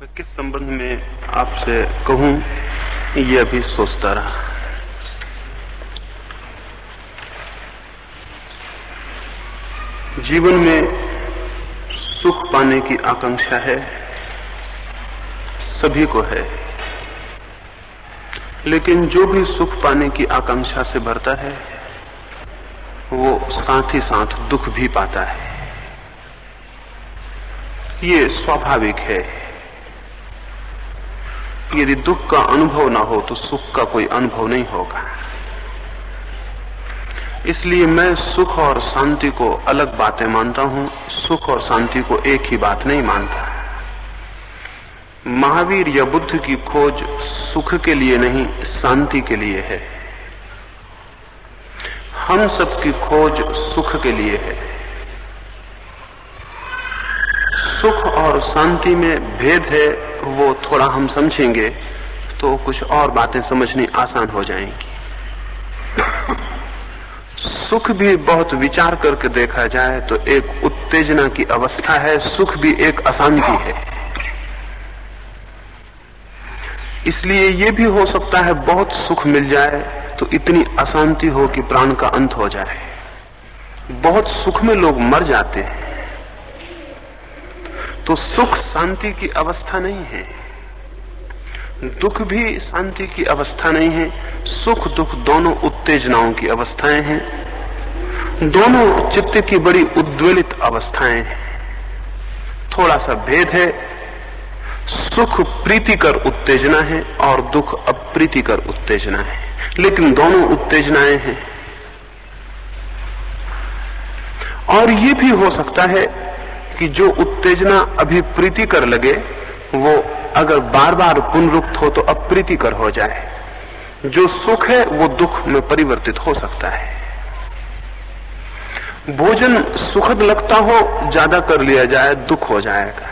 मैं किस संबंध में आपसे कहूं, ये अभी सोचता रहा। जीवन में सुख पाने की आकांक्षा है, सभी को है, लेकिन जो भी सुख पाने की आकांक्षा से भरता है वो साथ ही साथ दुख भी पाता है। ये स्वाभाविक है। यदि दुख का अनुभव ना हो तो सुख का कोई अनुभव नहीं होगा। इसलिए मैं सुख और शांति को अलग बातें मानता हूं, सुख और शांति को एक ही बात नहीं मानता। महावीर या बुद्ध की खोज सुख के लिए नहीं, शांति के लिए है। हम सबकी खोज सुख के लिए है। सुख और शांति में भेद है, वो थोड़ा हम समझेंगे तो कुछ और बातें समझनी आसान हो जाएंगी। सुख भी बहुत विचार करके देखा जाए तो एक उत्तेजना की अवस्था है, सुख भी एक अशांति है। इसलिए ये भी हो सकता है बहुत सुख मिल जाए तो इतनी अशांति हो कि प्राण का अंत हो जाए। बहुत सुख में लोग मर जाते हैं। तो सुख शांति की अवस्था नहीं है, दुख भी शांति की अवस्था नहीं है। सुख दुख दोनों उत्तेजनाओं की अवस्थाएं हैं, दोनों चित्त की बड़ी उद्वेलित अवस्थाएं हैं। थोड़ा सा भेद है, सुख प्रीतिकर उत्तेजना है और दुख अप्रीतिकर उत्तेजना है, लेकिन दोनों उत्तेजनाएं हैं। और ये भी हो सकता है कि जो उत्तेजना अभी प्रीतिकर लगे वो अगर बार बार पुनरुक्त हो तो अप्रीतिकर हो जाए। जो सुख है वो दुख में परिवर्तित हो सकता है। भोजन सुखद लगता हो, ज्यादा कर लिया जाए दुख हो जाएगा।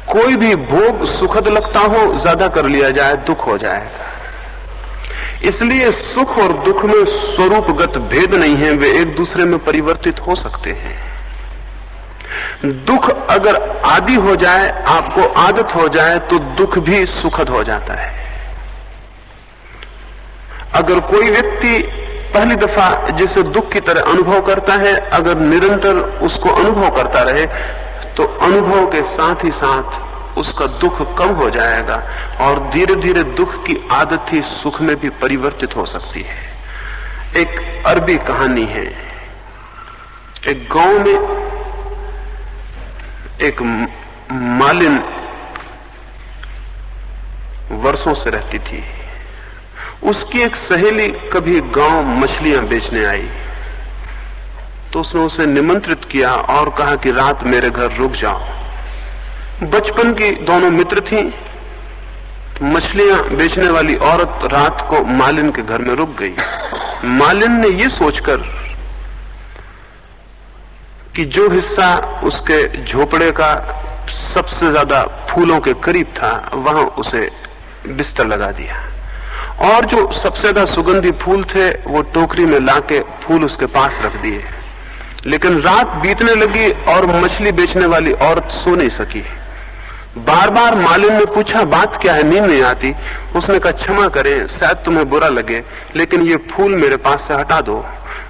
कोई भी भोग सुखद लगता हो, ज्यादा कर लिया जाए दुख हो जाएगा। इसलिए सुख और दुख में स्वरूपगत भेद नहीं है, वे एक दूसरे में परिवर्तित हो सकते हैं। दुख अगर आदि हो जाए, आपको आदत हो जाए तो दुख भी सुखद हो जाता है। अगर कोई व्यक्ति पहली दफा जिसे दुख की तरह अनुभव करता है, अगर निरंतर उसको अनुभव करता रहे तो अनुभव के साथ ही साथ उसका दुख कम हो जाएगा और धीरे धीरे दुख की आदत ही सुख में भी परिवर्तित हो सकती है। एक अरबी कहानी है। एक गांव में एक मालिन वर्षों से रहती थी। उसकी एक सहेली कभी गांव मछलियां बेचने आई तो उसने उसे निमंत्रित किया और कहा कि रात मेरे घर रुक जाओ। बचपन की दोनों मित्र थीं। मछलियां बेचने वाली औरत रात को मालिन के घर में रुक गई। मालिन ने यह सोचकर कि जो हिस्सा उसके झोपड़े का सबसे ज्यादा फूलों के करीब था वहां उसे बिस्तर लगा दिया और जो सबसे ज्यादा सुगंधी फूल थे वो टोकरी में लाके फूल उसके पास रख दिए। लेकिन रात बीतने लगी और मछली बेचने वाली औरत सो नहीं सकी। बार बार मालिन ने पूछा बात क्या है, नींद नहीं आती। उसने कहा क्षमा करें, शायद तुम्हें बुरा लगे, लेकिन ये फूल मेरे पास से हटा दो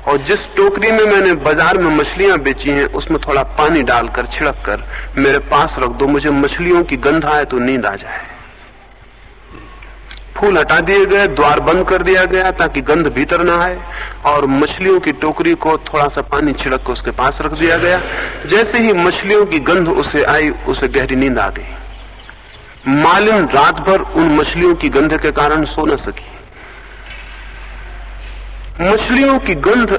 और जिस टोकरी में मैंने बाजार में मछलियां बेची हैं उसमें थोड़ा पानी डालकर छिड़क कर मेरे पास रख दो। मुझे मछलियों की गंध आए तो नींद आ जाए। फूल हटा दिए गए, द्वार बंद कर दिया गया ताकि गंध भीतर ना आए और मछलियों की टोकरी को थोड़ा सा पानी छिड़क कर उसके पास रख दिया गया। जैसे ही मछलियों की गंध उसे आई, उसे गहरी नींद आ गई। मालिन रात भर उन मछलियों की गंध के कारण सो न सकी। मछलियों की गंध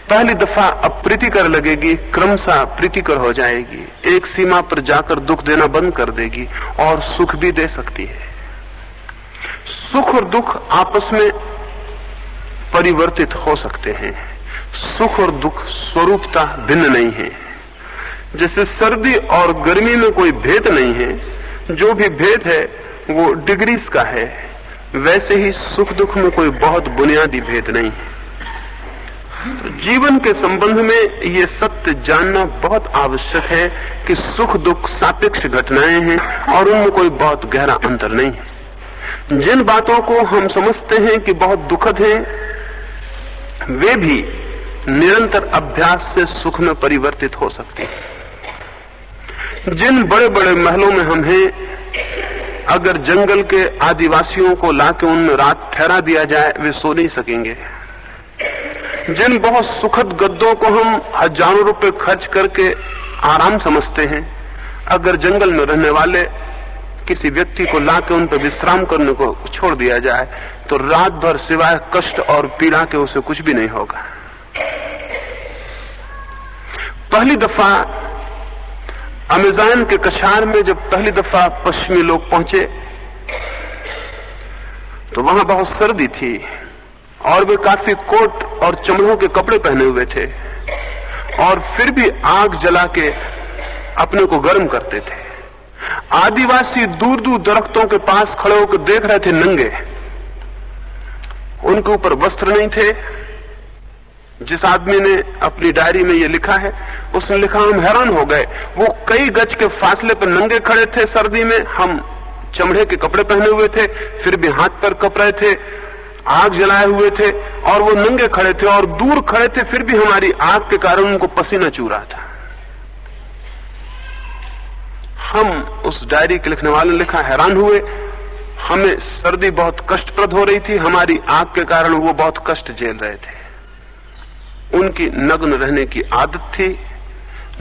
पहली दफा अप्रीतिकर लगेगी, क्रमशः प्रीतिकर हो जाएगी, एक सीमा पर जाकर दुख देना बंद कर देगी और सुख भी दे सकती है। सुख और दुख आपस में परिवर्तित हो सकते हैं। सुख और दुख स्वरूपता भिन्न नहीं है। जैसे सर्दी और गर्मी में कोई भेद नहीं है, जो भी भेद है वो डिग्रीज का है, वैसे ही सुख दुख में कोई बहुत बुनियादी भेद नहीं है। जीवन के संबंध में ये सत्य जानना बहुत आवश्यक है कि सुख दुख सापेक्ष घटनाएं हैं और उनमें कोई बहुत गहरा अंतर नहीं है। जिन बातों को हम समझते हैं कि बहुत दुखद हैं, वे भी निरंतर अभ्यास से सुख में परिवर्तित हो सकते हैं। जिन बड़े बड़े महलों में हम हैं, अगर जंगल के आदिवासियों को लाके उनमें रात ठहरा दिया जाए, वे सो नहीं सकेंगे। जिन बहुत सुखद गद्दों को हम हजारों रुपए खर्च करके आराम समझते हैं, अगर जंगल में रहने वाले किसी व्यक्ति को लाके उन पर विश्राम करने को छोड़ दिया जाए, तो रात भर सिवाय कष्ट और पीड़ा के उसे कुछ भी नहीं होगा। पहली दफा अमेज़न के कछार में जब पहली दफा पश्चिमी लोग पहुंचे, तो वहां बहुत सर्दी थी और वे काफी कोट और चमड़ों के कपड़े पहने हुए थे, और फिर भी आग जला के अपने को गर्म करते थे। आदिवासी दूर दूर दरख्तों के पास खड़े होकर देख रहे थे, नंगे, उनके ऊपर वस्त्र नहीं थे। जिस आदमी ने अपनी डायरी में ये लिखा है, उसने लिखा, हम हैरान हो गए, वो कई गज के फासले पर नंगे खड़े थे सर्दी में, हम चमड़े के कपड़े पहने हुए थे, फिर भी हाथ पर कप रहे थे, आग जलाए हुए थे, और वो नंगे खड़े थे और दूर खड़े थे, फिर भी हमारी आग के कारण उनको पसीना चू रहा था। हम, उस डायरी के लिखने वाले ने लिखा, हैरान हुए, हमें सर्दी बहुत कष्टप्रद हो रही थी, हमारी आग के कारण वो बहुत कष्ट झेल रहे थे। उनकी नग्न रहने की आदत थी,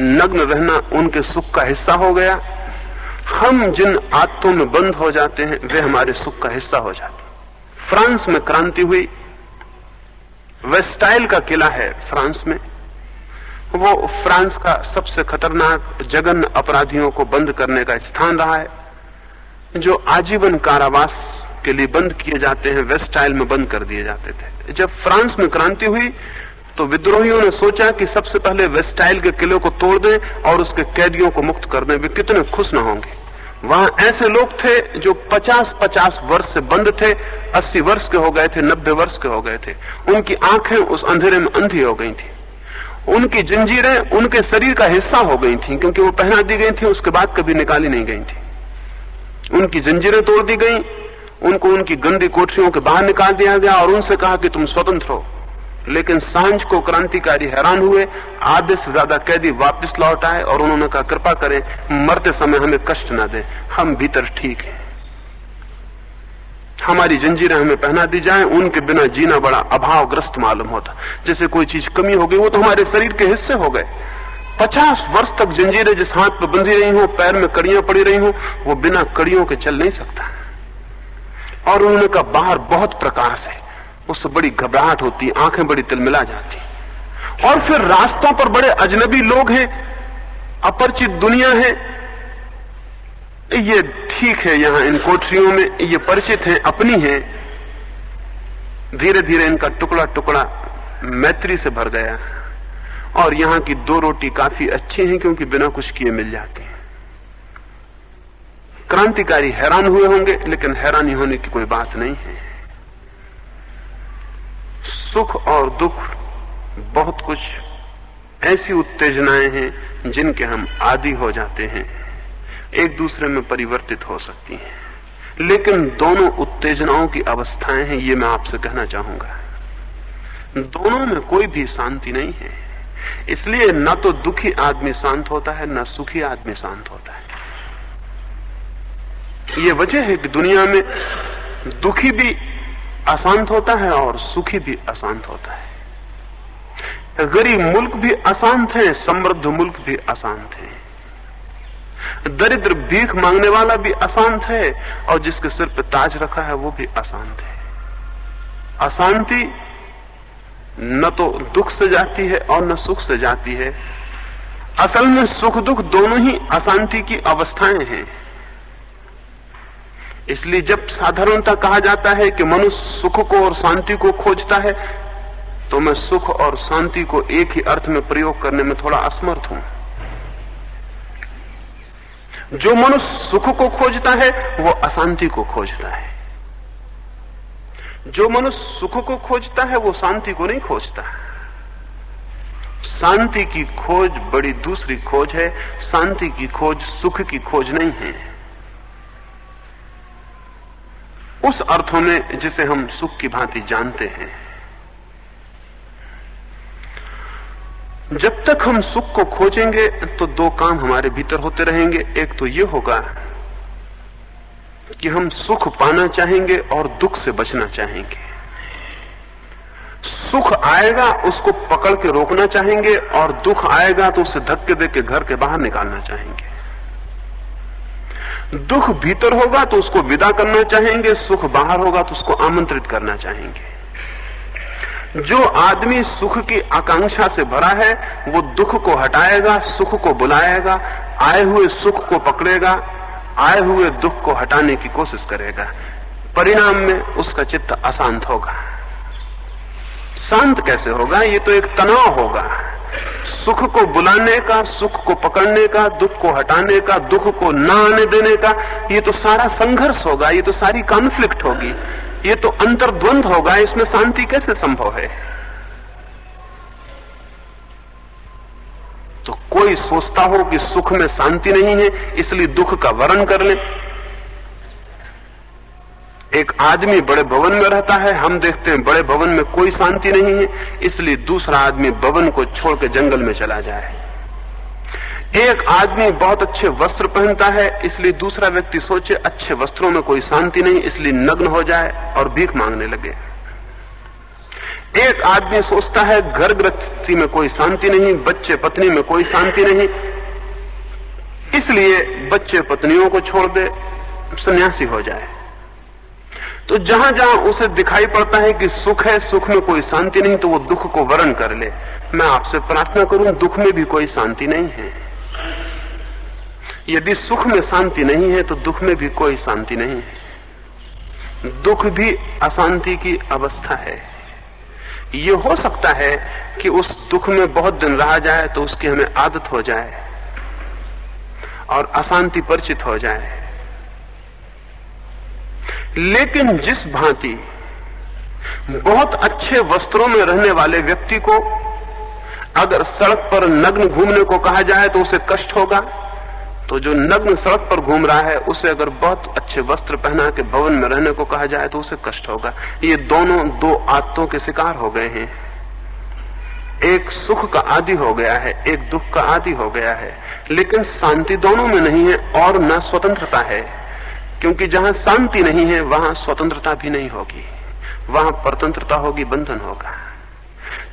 नग्न रहना उनके सुख का हिस्सा हो गया। हम जिन आदतों में बंद हो जाते हैं, वे हमारे सुख का हिस्सा हो जाते हैं। फ्रांस में क्रांति हुई, वेस्टाइल का किला है फ्रांस में, वो फ्रांस का सबसे खतरनाक जघन्य अपराधियों को बंद करने का स्थान रहा है। जो आजीवन कारावास के लिए बंद किए जाते हैं, वेस्टाइल में बंद कर दिए जाते थे। जब फ्रांस में क्रांति हुई, तो विद्रोहियों ने सोचा कि सबसे पहले वेस्टाइल के किले को तोड़ दें और उसके कैदियों को मुक्त कर दें। वे कितने खुश न होंगे। वहां ऐसे लोग थे जो 50-50 वर्ष से बंद थे, 80 वर्ष के हो गए थे, 90 वर्ष के हो गए थे। उनकी आंखें उस अंधेरे में अंधी हो गई थी, उनकी जंजीरें उनके शरीर का हिस्सा हो गई थी, क्योंकि वो पहना दी गई थी, उसके बाद कभी निकाली नहीं गई थी। उनकी जंजीरें तोड़ दी गई, उनको उनकी गंदी कोठरियों के बाहर निकाल दिया गया और उनसे कहा कि तुम स्वतंत्र हो। लेकिन सांझ को क्रांतिकारी हैरान हुए, आधे से ज्यादा कैदी वापस लौट आए और उन्होंने कहा, कृपा करें, मरते समय हमें कष्ट ना दें, हम भीतर ठीक हैं, हमारी जंजीरें हमें पहना दी जाएं। उनके बिना जीना बड़ा अभावग्रस्त मालूम होता, जैसे कोई चीज कमी हो गई। वो तो हमारे शरीर के हिस्से हो गए। 50 वर्ष तक जंजीरें जिस हाथ पर बंधी रही हो, पैर में कड़ियां पड़ी रही हो, वो बिना कड़ियों के चल नहीं सकता। और उन्होंने कहा, बाहर बहुत प्रकाश है, उससे बड़ी घबराहट होती, आंखें बड़ी तिलमिला जाती। और फिर रास्तों पर बड़े अजनबी लोग हैं, अपरिचित दुनिया है। ये ठीक है, यहां इन कोठरियों में ये परिचित हैं, अपनी हैं। धीरे धीरे इनका टुकड़ा टुकड़ा मैत्री से भर गया, और यहां की 2 रोटी काफी अच्छी हैं, क्योंकि बिना कुछ किए मिल जाती हैं। क्रांतिकारी हैरान हुए होंगे, लेकिन हैरानी होने की कोई बात नहीं है। सुख और दुख बहुत कुछ ऐसी उत्तेजनाएं हैं जिनके हम आदी हो जाते हैं, एक दूसरे में परिवर्तित हो सकती हैं। लेकिन दोनों उत्तेजनाओं की अवस्थाएं हैं, ये मैं आपसे कहना चाहूंगा। दोनों में कोई भी शांति नहीं है। इसलिए न तो दुखी आदमी शांत होता है, न सुखी आदमी शांत होता है। ये वजह है कि दुनिया में दुखी भी अशांत होता है और सुखी भी अशांत होता है। गरीब मुल्क भी अशांत है, समृद्ध मुल्क भी अशांत है। दरिद्र भीख मांगने वाला भी अशांत है, और जिसके सिर पर ताज रखा है वो भी अशांत है। अशांति न तो दुख से जाती है और न सुख से जाती है। असल में सुख दुख दोनों ही अशांति की अवस्थाएं हैं। इसलिए जब साधारणता कहा जाता है कि मनुष्य सुख को और शांति को खोजता है, तो मैं सुख और शांति को एक ही अर्थ में प्रयोग करने में थोड़ा असमर्थ हूं। जो मनुष्य सुख को खोजता है वो अशांति को खोजता है। जो मनुष्य सुख को खोजता है वो शांति को नहीं खोजता। शांति की खोज बड़ी दूसरी खोज है। शांति की खोज सुख की खोज नहीं है, उस अर्थों में जिसे हम सुख की भांति जानते हैं। जब तक हम सुख को खोजेंगे तो दो काम हमारे भीतर होते रहेंगे। एक तो ये होगा कि हम सुख पाना चाहेंगे और दुख से बचना चाहेंगे। सुख आएगा उसको पकड़ के रोकना चाहेंगे और दुख आएगा तो उसे धक्के दे के घर के बाहर निकालना चाहेंगे। दुख भीतर होगा तो उसको विदा करना चाहेंगे, सुख बाहर होगा तो उसको आमंत्रित करना चाहेंगे। जो आदमी सुख की आकांक्षा से भरा है वो दुख को हटाएगा, सुख को बुलाएगा, आए हुए सुख को पकड़ेगा, आए हुए दुख को हटाने की कोशिश करेगा। परिणाम में उसका चित्त अशांत होगा। शांत कैसे होगा? ये तो एक तनाव होगा। सुख को बुलाने का, सुख को पकड़ने का, दुख को हटाने का, दुख को ना आने देने का, ये तो सारा संघर्ष होगा, ये तो सारी कॉन्फ्लिक्ट होगी, ये तो अंतर्द्वंद होगा। इसमें शांति कैसे संभव है? तो कोई सोचता हो कि सुख में शांति नहीं है इसलिए दुख का वर्ण कर ले। एक आदमी बड़े भवन में रहता है, हम देखते हैं बड़े भवन में कोई शांति नहीं है, इसलिए दूसरा आदमी भवन को छोड़ के जंगल में चला जाए। एक आदमी बहुत अच्छे वस्त्र पहनता है, इसलिए दूसरा व्यक्ति सोचे अच्छे वस्त्रों में कोई शांति नहीं, इसलिए नग्न हो जाए और भीख मांगने लगे। एक आदमी सोचता है घर गृहस्थी में कोई शांति नहीं, बच्चे पत्नी में कोई शांति नहीं, इसलिए बच्चे पत्नियों को छोड़ दे, सन्यासी हो जाए। तो जहां जहां उसे दिखाई पड़ता है कि सुख है, सुख में कोई शांति नहीं, तो वो दुख को वर्ण कर ले। मैं आपसे प्रार्थना करूं, दुख में भी कोई शांति नहीं है। यदि सुख में शांति नहीं है तो दुख में भी कोई शांति नहीं है। दुख भी अशांति की अवस्था है। ये हो सकता है कि उस दुख में बहुत दिन रहा जाए तो उसकी हमें आदत हो जाए और अशांति परिचित हो जाए। लेकिन जिस भांति बहुत अच्छे वस्त्रों में रहने वाले व्यक्ति को अगर सड़क पर नग्न घूमने को कहा जाए तो उसे कष्ट होगा, तो जो नग्न सड़क पर घूम रहा है उसे अगर बहुत अच्छे वस्त्र पहना के भवन में रहने को कहा जाए तो उसे कष्ट होगा। ये दोनों दो आदतों के शिकार हो गए हैं। एक सुख का आदी हो गया है, एक दुख का आदी हो गया है। लेकिन शांति दोनों में नहीं है और न स्वतंत्रता है, क्योंकि जहां शांति नहीं है वहां स्वतंत्रता भी नहीं होगी, वहां परतंत्रता होगी, बंधन होगा।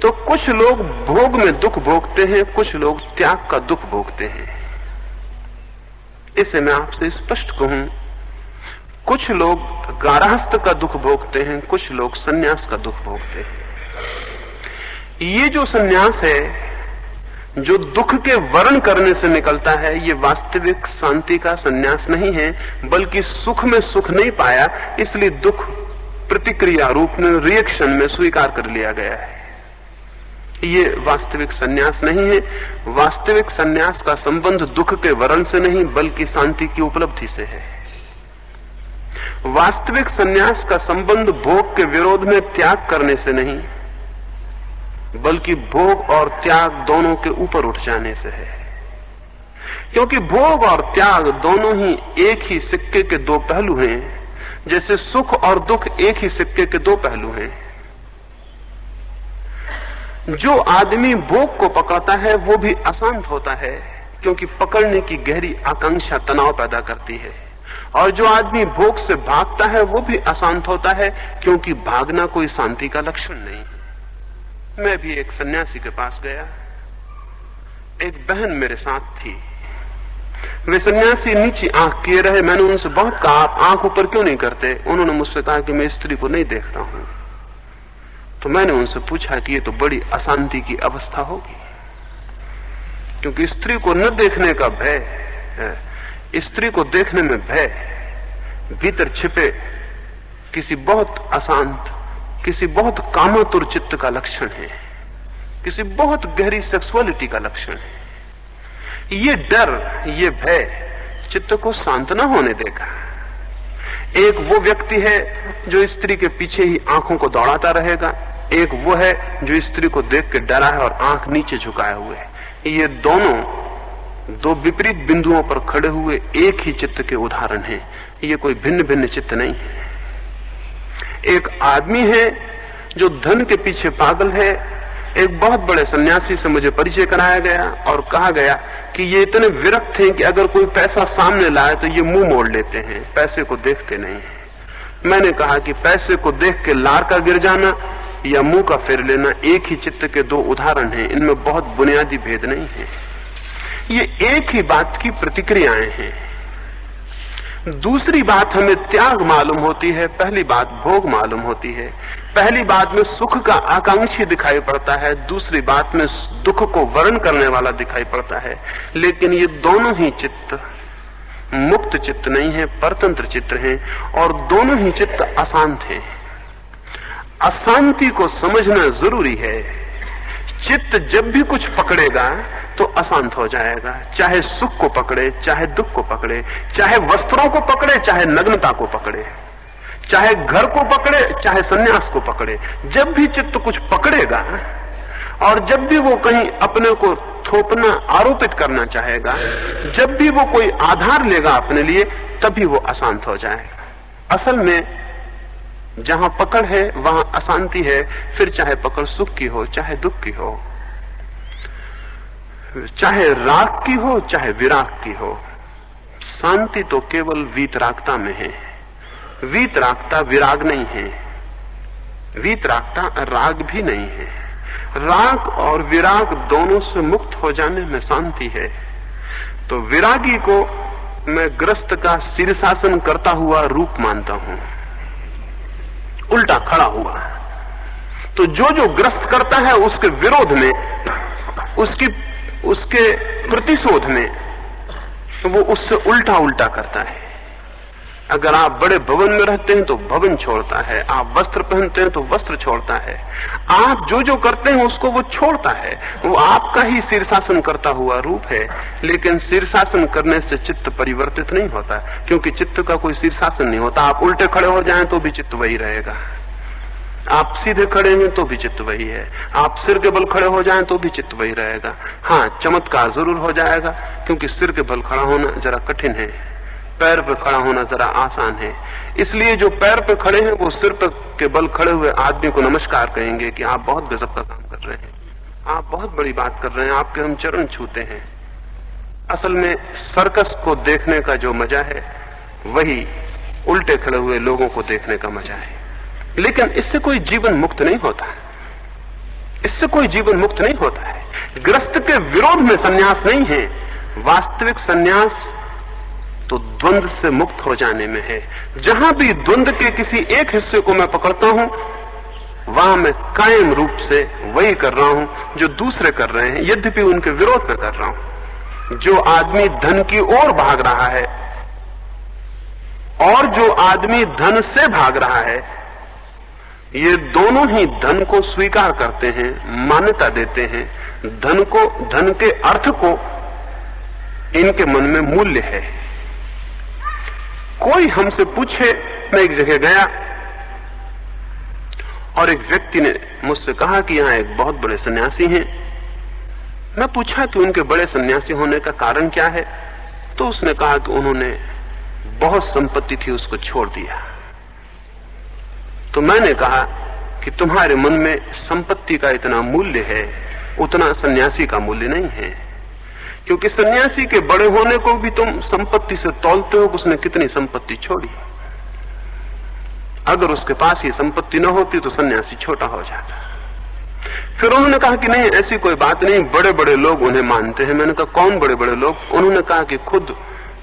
तो कुछ लोग भोग में दुख भोगते हैं, कुछ लोग त्याग का दुख भोगते हैं। इसे मैं आपसे स्पष्ट कहूं, कुछ लोग गारहस्थ का दुख भोगते हैं, कुछ लोग सन्यास का दुख भोगते हैं। ये जो सन्यास है, जो दुख के वर्ण करने से निकलता है, ये वास्तविक शांति का सन्यास नहीं है, बल्कि सुख में सुख नहीं पाया इसलिए दुख प्रतिक्रिया रूप में, रिएक्शन में स्वीकार कर लिया गया है। ये वास्तविक सन्यास नहीं है। वास्तविक सन्यास का संबंध दुख के वर्ण से नहीं बल्कि शांति की उपलब्धि से है। वास्तविक सन्यास का संबंध भोग के विरोध में त्याग करने से नहीं बल्कि भोग और त्याग दोनों के ऊपर उठ जाने से है। क्योंकि भोग और त्याग दोनों ही एक ही सिक्के के दो पहलू हैं, जैसे सुख और दुख एक ही सिक्के के दो पहलू हैं। जो आदमी भोग को पकड़ता है वो भी अशांत होता है, क्योंकि पकड़ने की गहरी आकांक्षा तनाव पैदा करती है, और जो आदमी भोग से भागता है वो भी अशांत होता है, क्योंकि भागना कोई शांति का लक्षण नहीं। मैं भी एक सन्यासी के पास गया, एक बहन मेरे साथ थी। वे सन्यासी नीचे आंख किए रहे। मैंने उनसे बहुत कहा, आप आंख ऊपर क्यों नहीं करते? उन्होंने मुझसे कहा कि मैं स्त्री को नहीं देखता हूं। तो मैंने उनसे पूछा कि ये तो बड़ी अशांति की अवस्था होगी, क्योंकि स्त्री को न देखने का भय है, स्त्री को देखने में भय भीतर छिपे किसी बहुत अशांत, किसी बहुत कामातुर चित्त का लक्षण है, किसी बहुत गहरी सेक्सुअलिटी का लक्षण है। ये डर, ये भय चित्त को शांत न होने देगा। एक वो व्यक्ति है जो स्त्री के पीछे ही आंखों को दौड़ाता रहेगा, एक वो है जो स्त्री को देख के डरा है और आंख नीचे झुकाए हुए है। ये दोनों दो विपरीत बिंदुओं पर खड़े हुए एक ही चित्त के उदाहरण हैं। ये कोई भिन्न भिन्न चित्त नहीं है। एक आदमी है जो धन के पीछे पागल है। एक बहुत बड़े सन्यासी से मुझे परिचय कराया गया और कहा गया कि ये इतने विरक्त हैं कि अगर कोई पैसा सामने लाए तो ये मुंह मोड़ लेते हैं, पैसे को देखते नहीं। मैंने कहा कि पैसे को देख के लार का गिर जाना या मुंह का फेर लेना एक ही चित्त के दो उदाहरण हैं, इनमें बहुत बुनियादी भेद नहीं है। ये एक ही बात की प्रतिक्रियाएं हैं। दूसरी बात हमें त्याग मालूम होती है, पहली बात भोग मालूम होती है। पहली बात में सुख का आकांक्षी दिखाई पड़ता है, दूसरी बात में दुख को वर्ण करने वाला दिखाई पड़ता है। लेकिन ये दोनों ही चित्त मुक्त चित्त नहीं है, परतंत्र चित्त हैं और दोनों ही चित्त अशांत हैं। अशांति को समझना जरूरी है। चित्त जब भी कुछ पकड़ेगा तो अशांत हो जाएगा, चाहे सुख को पकड़े, चाहे दुख को पकड़े, चाहे वस्त्रों को पकड़े, चाहे नग्नता को पकड़े, चाहे घर को पकड़े, चाहे सन्यास को पकड़े। जब भी चित्त कुछ पकड़ेगा और जब भी वो कहीं अपने को थोपना आरोपित करना चाहेगा, जब भी वो कोई आधार लेगा अपने लिए, तभी वो अशांत हो जाएगा। असल में जहां पकड़ है वहां अशांति है, फिर चाहे पकड़ सुख की हो, चाहे दुख की हो, चाहे राग की हो, चाहे विराग की हो। शांति तो केवल वीतरागता में है। वीतरागता विराग नहीं है, वीतरागता राग भी नहीं है। राग और विराग दोनों से मुक्त हो जाने में शांति है। तो विरागी को मैं ग्रस्त का शीर्षासन करता हुआ रूप मानता हूं, उल्टा खड़ा हुआ। तो जो जो ग्रस्त करता है उसके विरोध में, उसके प्रतिशोध में, तो वो उससे उल्टा उल्टा करता है। अगर आप बड़े भवन में रहते हैं तो भवन छोड़ता है, आप वस्त्र पहनते हैं तो वस्त्र छोड़ता है, आप जो जो करते हैं उसको वो छोड़ता है। वो आपका ही शीर्षासन करता हुआ रूप है। लेकिन शीर्षासन करने से चित्त परिवर्तित नहीं होता, क्योंकि चित्त का कोई शीर्षासन नहीं होता। आप उल्टे खड़े हो जाएं तो भी चित्त वही रहेगा, आप सीधे खड़े हैं तो भी चित्त वही है, आप सिर के बल खड़े हो जाएं तो भी चित्त वही रहेगा। हाँ, चमत्कार जरूर हो जाएगा, क्योंकि सिर के बल खड़ा होना जरा कठिन है, पैर पर खड़ा होना जरा आसान है। इसलिए जो पैर पर खड़े हैं वो सिर पर के बल खड़े हुए आदमी को नमस्कार कहेंगे कि आप बहुत गजब का काम कर रहे हैं, आप बहुत बड़ी बात कर रहे हैं, आपके हम चरण छूते हैं। असल में सर्कस को देखने का जो मजा है वही उल्टे खड़े हुए लोगों को देखने का मजा है। लेकिन इससे कोई जीवन मुक्त नहीं होता, इससे कोई जीवन मुक्त नहीं होता है। ग्रस्त के विरोध में सन्यास नहीं है, वास्तविक सन्यास तो द्वंद्व से मुक्त हो जाने में है। जहां भी द्वंद्व के किसी एक हिस्से को मैं पकड़ता हूं, वहां मैं कायम रूप से वही कर रहा हूं जो दूसरे कर रहे हैं, यद्यपि उनके विरोध में कर रहा हूं। जो आदमी धन की ओर भाग रहा है और जो आदमी धन से भाग रहा है, ये दोनों ही धन को स्वीकार करते हैं, मान्यता देते हैं। धन को, धन के अर्थ को इनके मन में मूल्य है। कोई हमसे पूछे, मैं एक जगह गया और एक व्यक्ति ने मुझसे कहा कि यहां एक बहुत बड़े सन्यासी हैं। मैं पूछा कि उनके बड़े सन्यासी होने का कारण क्या है, तो उसने कहा कि उन्होंने बहुत संपत्ति थी उसको छोड़ दिया। तो मैंने कहा कि तुम्हारे मन में संपत्ति का इतना मूल्य है, उतना सन्यासी का मूल्य नहीं है, क्योंकि सन्यासी के बड़े होने को भी तुम संपत्ति से तौलते हो कि उसने कितनी संपत्ति छोड़ी। अगर उसके पास ये संपत्ति न होती तो सन्यासी छोटा हो जाता। फिर उन्होंने कहा कि नहीं, ऐसी कोई बात नहीं, बड़े बड़े लोग उन्हें मानते हैं। मैंने कहा कौन बड़े बड़े लोग? उन्होंने कहा कि खुद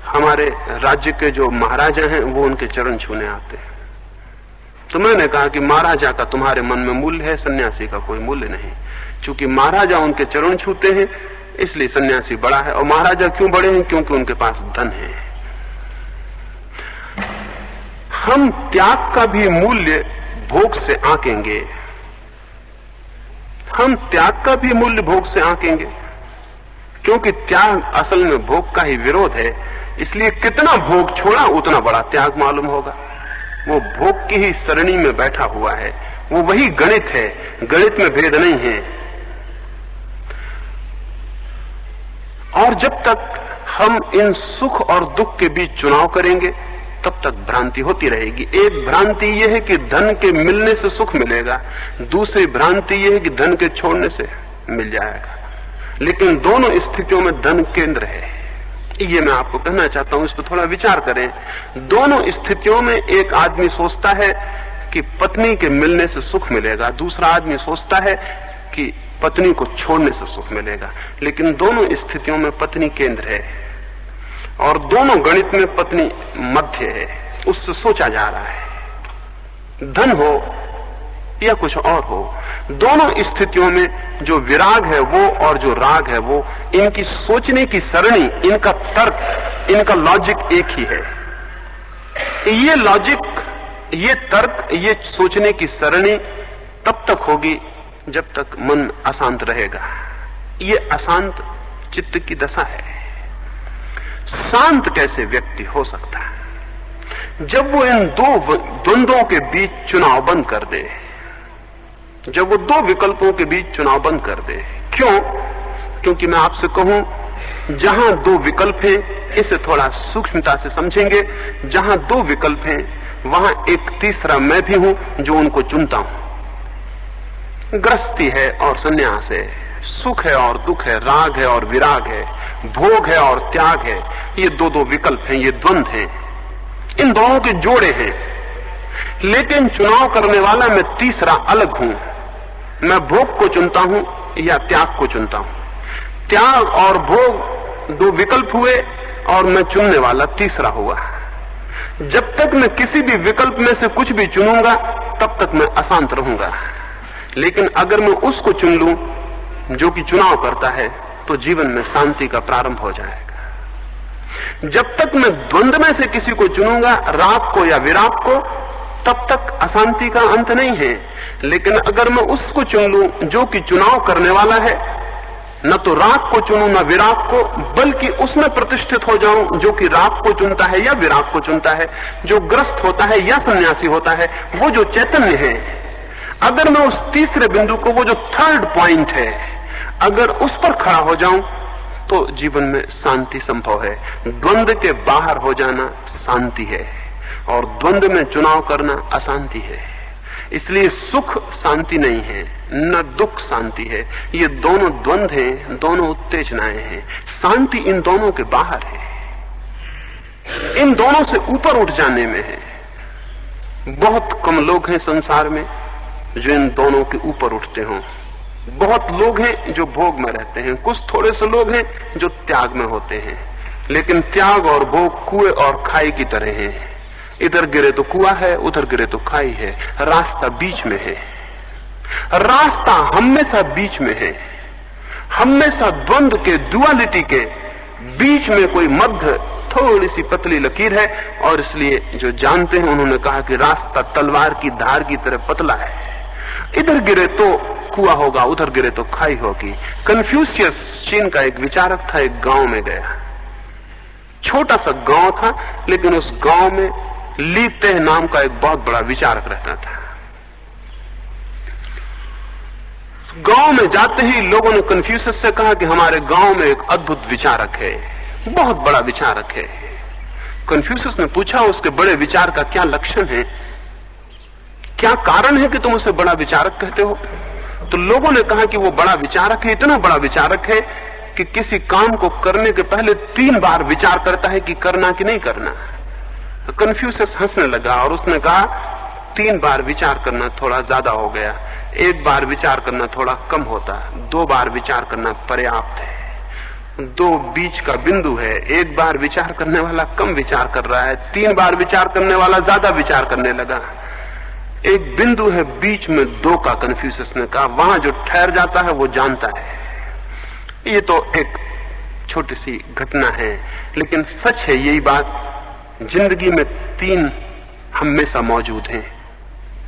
हमारे राज्य के जो महाराजा हैं वो उनके चरण छूने आते हैं। तो मैंने कहा कि महाराजा का तुम्हारे मन में मूल्य है, सन्यासी का कोई मूल्य नहीं। चूंकि महाराजा उनके चरण छूते हैं इसलिए सन्यासी बड़ा है। और महाराजा क्यों बड़े हैं? क्योंकि उनके पास धन है। हम त्याग का भी मूल्य भोग से आंकेंगे, हम त्याग का भी मूल्य भोग से आंकेंगे, क्योंकि त्याग असल में भोग का ही विरोध है। इसलिए कितना भोग छोड़ा उतना बड़ा त्याग मालूम होगा। वो भोग की ही सरणी में बैठा हुआ है, वो वही गणित है, गणित में भेद नहीं है। और जब तक हम इन सुख और दुख के बीच चुनाव करेंगे तब तक भ्रांति होती रहेगी। एक भ्रांति यह है कि धन के मिलने से सुख मिलेगा, दूसरी भ्रांति यह है कि धन के छोड़ने से मिल जाएगा। लेकिन दोनों स्थितियों में धन केंद्र है, ये मैं आपको कहना चाहता हूं। इस पर थोड़ा विचार करें। दोनों स्थितियों में एक आदमी सोचता है कि पत्नी के मिलने से सुख मिलेगा, दूसरा आदमी सोचता है कि पत्नी को छोड़ने से सुख मिलेगा। लेकिन दोनों स्थितियों में पत्नी केंद्र है और दोनों गणित में पत्नी मध्य है, उससे सोचा जा रहा है। धन हो या कुछ और हो, दोनों स्थितियों में जो विराग है वो और जो राग है वो, इनकी सोचने की सरणी, इनका तर्क, इनका लॉजिक एक ही है। ये लॉजिक, ये तर्क, ये सोचने की सरणी तब तक होगी जब तक मन अशांत रहेगा। ये अशांत चित्त की दशा है। शांत कैसे व्यक्ति हो सकता है? जब वो इन दो द्वंद्वों के बीच चुनाव बंद कर दे, जब वो दो विकल्पों के बीच चुनाव बंद कर दे। क्यों? क्योंकि मैं आपसे कहूं, जहां दो विकल्प हैं, इसे थोड़ा सूक्ष्मता से समझेंगे, जहां दो विकल्प हैं वहां एक तीसरा मैं भी हूं जो उनको चुनता हूं। गृहस्थी है और संन्यास है, सुख है और दुख है, राग है और विराग है, भोग है और त्याग है। ये दो दो विकल्प हैं, ये द्वंद्व हैं, इन दोनों के जोड़े हैं। लेकिन चुनाव करने वाला मैं तीसरा अलग हूं। मैं भोग को चुनता हूं या त्याग को चुनता हूं। त्याग और भोग दो विकल्प हुए और मैं चुनने वाला तीसरा हुआ। जब तक मैं किसी भी विकल्प में से कुछ भी चुनूंगा तब तक मैं अशांत रहूंगा। लेकिन अगर मैं उसको चुन लूं जो कि चुनाव करता है तो जीवन में शांति का प्रारंभ हो जाएगा। जब तक मैं द्वंद्व में से किसी को चुनूंगा, राग को या विराग को, तब तक अशांति का अंत नहीं है। लेकिन अगर मैं उसको चुन लूं जो कि चुनाव करने वाला है, न तो राग को चुनूं न विराग को, बल्कि उसमें प्रतिष्ठित हो जाऊं जो कि राग को चुनता है या विराग को चुनता है, जो ग्रस्त होता है या सन्यासी होता है, वो जो चैतन्य है, अगर मैं उस तीसरे बिंदु को, वो जो थर्ड पॉइंट है, अगर उस पर खड़ा हो जाऊं तो जीवन में शांति संभव है। द्वंद्व के बाहर हो जाना शांति है और द्वंद्व में चुनाव करना अशांति है। इसलिए सुख शांति नहीं है, न दुख शांति है। ये दोनों द्वंद्व हैं, दोनों उत्तेजनाएं हैं। शांति इन दोनों के बाहर है, इन दोनों से ऊपर उठ जाने में है। बहुत कम लोग हैं संसार में जो इन दोनों के ऊपर उठते हों। बहुत लोग हैं जो भोग में रहते हैं, कुछ थोड़े से लोग हैं जो त्याग में होते हैं। लेकिन त्याग और भोग कुएं और खाई की तरह हैं। इधर गिरे तो कुआं है, उधर गिरे तो खाई है, रास्ता बीच में है। रास्ता हमेशा बीच में है, हमेशा द्वंद्व के, डुअलिटी के बीच में कोई मध्य थोड़ी सी पतली लकीर है। और इसलिए जो जानते हैं उन्होंने कहा कि रास्ता तलवार की धार की तरह पतला है। इधर गिरे तो कुआं होगा, उधर गिरे तो खाई होगी। कन्फ्यूशियस चीन का एक विचारक था, एक गांव में गया। छोटा सा गांव था, लेकिन उस गांव में ली तेह नाम का एक बहुत बड़ा विचारक रहता था। गांव में जाते ही लोगों ने कन्फ्यूशियस से कहा कि हमारे गांव में एक अद्भुत विचारक है, बहुत बड़ा विचारक है। कन्फ्यूशियस ने पूछा उसके बड़े विचार का क्या लक्षण है, क्या कारण है कि तुम उसे बड़ा विचारक कहते हो? तो लोगों ने कहा कि वो बड़ा विचारक है, इतना बड़ा विचारक है कि किसी काम को करने के पहले 3 बार विचार करता है कि करना कि नहीं करना। तो कन्फ्यूशियस हंसने लगा और उसने कहा 3 बार विचार करना थोड़ा ज्यादा हो गया, 1 बार विचार करना थोड़ा कम होता, 2 बार विचार करना पर्याप्त है। 2 बीच का बिंदु है, 1 बार विचार करने वाला कम विचार कर रहा है, 3 बार विचार करने वाला ज्यादा विचार करने लगा। एक बिंदु है बीच में 2 का, कन्फ्यूशियस ने कहा, वहां जो ठहर जाता है वो जानता है। ये तो एक छोटी सी घटना है, लेकिन सच है यही बात। जिंदगी में 3 हमेशा मौजूद हैं।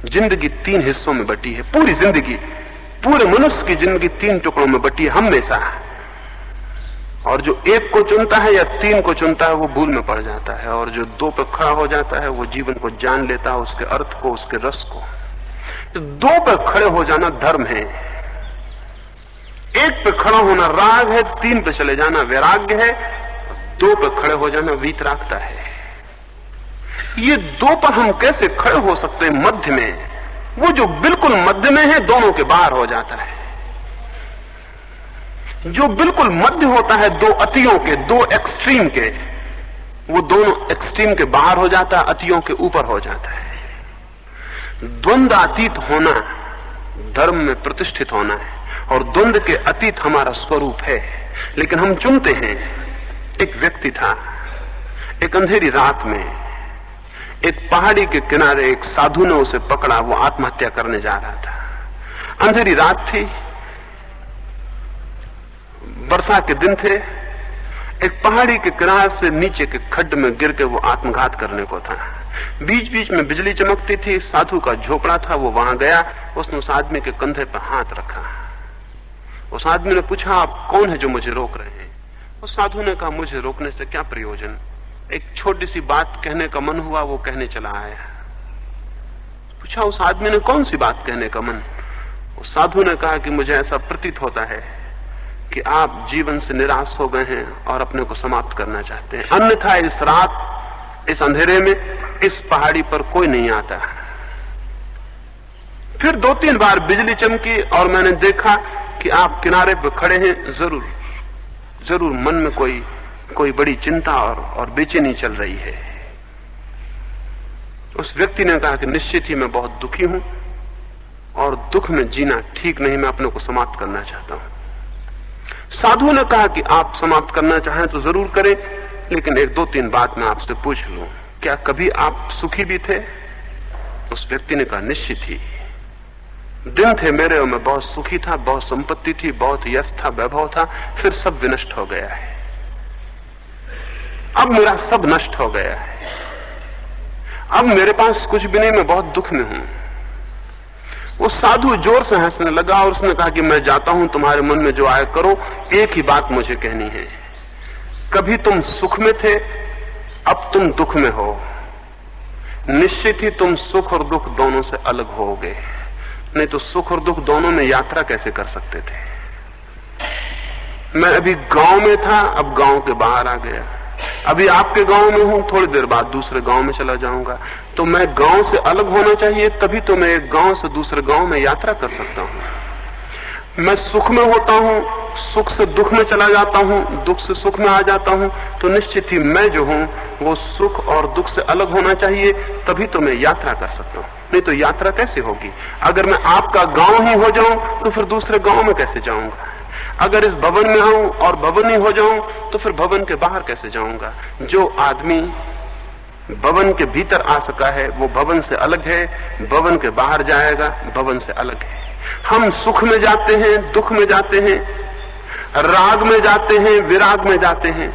जिंदगी 3 हिस्सों में बटी है, पूरी जिंदगी, पूरे मनुष्य की जिंदगी 3 टुकड़ों में बटी है हमेशा। और जो 1 को चुनता है या 3 को चुनता है वो भूल में पड़ जाता है, और जो 2 पर खड़ा हो जाता है वो जीवन को जान लेता है, उसके अर्थ को, उसके रस को। दो पे खड़े हो जाना धर्म है, एक पे खड़ा होना राग है, तीन पे चले जाना वैराग्य है, दो पे खड़े हो जाना वीतरागता है। ये दो पर हम कैसे खड़े हो सकते हैं मध्य में? वो जो बिल्कुल मध्य में है दोनों के बाहर हो जाता है। जो बिल्कुल मध्य होता है दो अतियों के, दो एक्सट्रीम के, वो दोनों एक्सट्रीम के बाहर हो जाता है, अतियों के ऊपर हो जाता है। द्वंद्वातीत होना धर्म में प्रतिष्ठित होना है, और द्वंद्व के अतीत हमारा स्वरूप है। लेकिन हम चुनते हैं। एक व्यक्ति था, एक अंधेरी रात में एक पहाड़ी के किनारे एक साधु ने उसे पकड़ा, वो आत्महत्या करने जा रहा था। अंधेरी रात थी, वर्षा के दिन थे। एक पहाड़ी के किनारे से नीचे के खड्ड में गिर के वो आत्मघात करने को था। बीच बीच में बिजली चमकती थी, साधु का झोपड़ा था, वो वहां गया, उसने उस आदमी के कंधे पर हाथ रखा। उस आदमी ने पूछा, आप कौन है जो मुझे रोक रहे हैं? उस साधु ने कहा, मुझे रोकने से क्या प्रयोजन, एक छोटी सी बात कहने का मन हुआ, वो कहने चला आया। पूछा उस आदमी ने, कौन सी बात कहने का मन? उस साधु ने कहा कि मुझे ऐसा प्रतीत होता है कि आप जीवन से निराश हो गए हैं और अपने को समाप्त करना चाहते हैं, अन्यथा इस रात इस अंधेरे में इस पहाड़ी पर कोई नहीं आता। फिर 2-3 बार बिजली चमकी और मैंने देखा कि आप किनारे पर खड़े हैं, जरूर मन में कोई बड़ी चिंता और बेचैनी चल रही है। उस व्यक्ति ने कहा कि निश्चित ही मैं बहुत दुखी हूं और दुख में जीना ठीक नहीं, मैं अपने को समाप्त करना चाहता हूं। साधु ने कहा कि आप समाप्त करना चाहें तो जरूर करें, लेकिन 1-2-3 बात मैं आपसे पूछ लूं, क्या कभी आप सुखी भी थे? उस व्यक्ति ने कहा, निश्चित ही। दिन थे मेरे और मैं बहुत सुखी था, बहुत संपत्ति थी, बहुत यश था, वैभव था, फिर सब विनष्ट हो गया है। अब मेरा सब नष्ट हो गया है, अब मेरे पास कुछ भी नहीं, मैं बहुत दुख में हूं। वो साधु जोर से हंसने लगा और उसने कहा कि मैं जाता हूं, तुम्हारे मन में जो आए करो, एक ही बात मुझे कहनी है, कभी तुम सुख में थे, अब तुम दुख में हो, निश्चित ही तुम सुख और दुख दोनों से अलग होगे, नहीं तो सुख और दुख दोनों में यात्रा कैसे कर सकते थे? मैं अभी गांव में था, अब गांव के बाहर आ गया, अभी आपके गांव में हूं, थोड़ी देर बाद दूसरे गांव में चला जाऊंगा, तो मैं गांव से अलग होना चाहिए, तभी तो मैं एक गांव से दूसरे गांव में यात्रा कर सकता हूं। मैं सुख में होता हूं, सुख से दुख में चला जाता हूं, दुख से सुख में आ जाता हूं, तो निश्चित ही मैं जो हूं वो सुख और दुख से अलग होना चाहिए, तभी तो मैं यात्रा कर सकता हूं, नहीं तो यात्रा कैसे होगी? अगर मैं आपका गांव ही हो जाऊं तो फिर दूसरे गांव में कैसे जाऊंगा? अगर इस भवन में आऊं और भवन ही हो जाऊं तो फिर भवन के बाहर कैसे जाऊंगा? जो आदमी भवन के भीतर आ सका है वो भवन से अलग है, भवन के बाहर जाएगा भवन से अलग है। हम सुख में जाते हैं, दुख में जाते हैं, राग में जाते हैं, विराग में जाते हैं,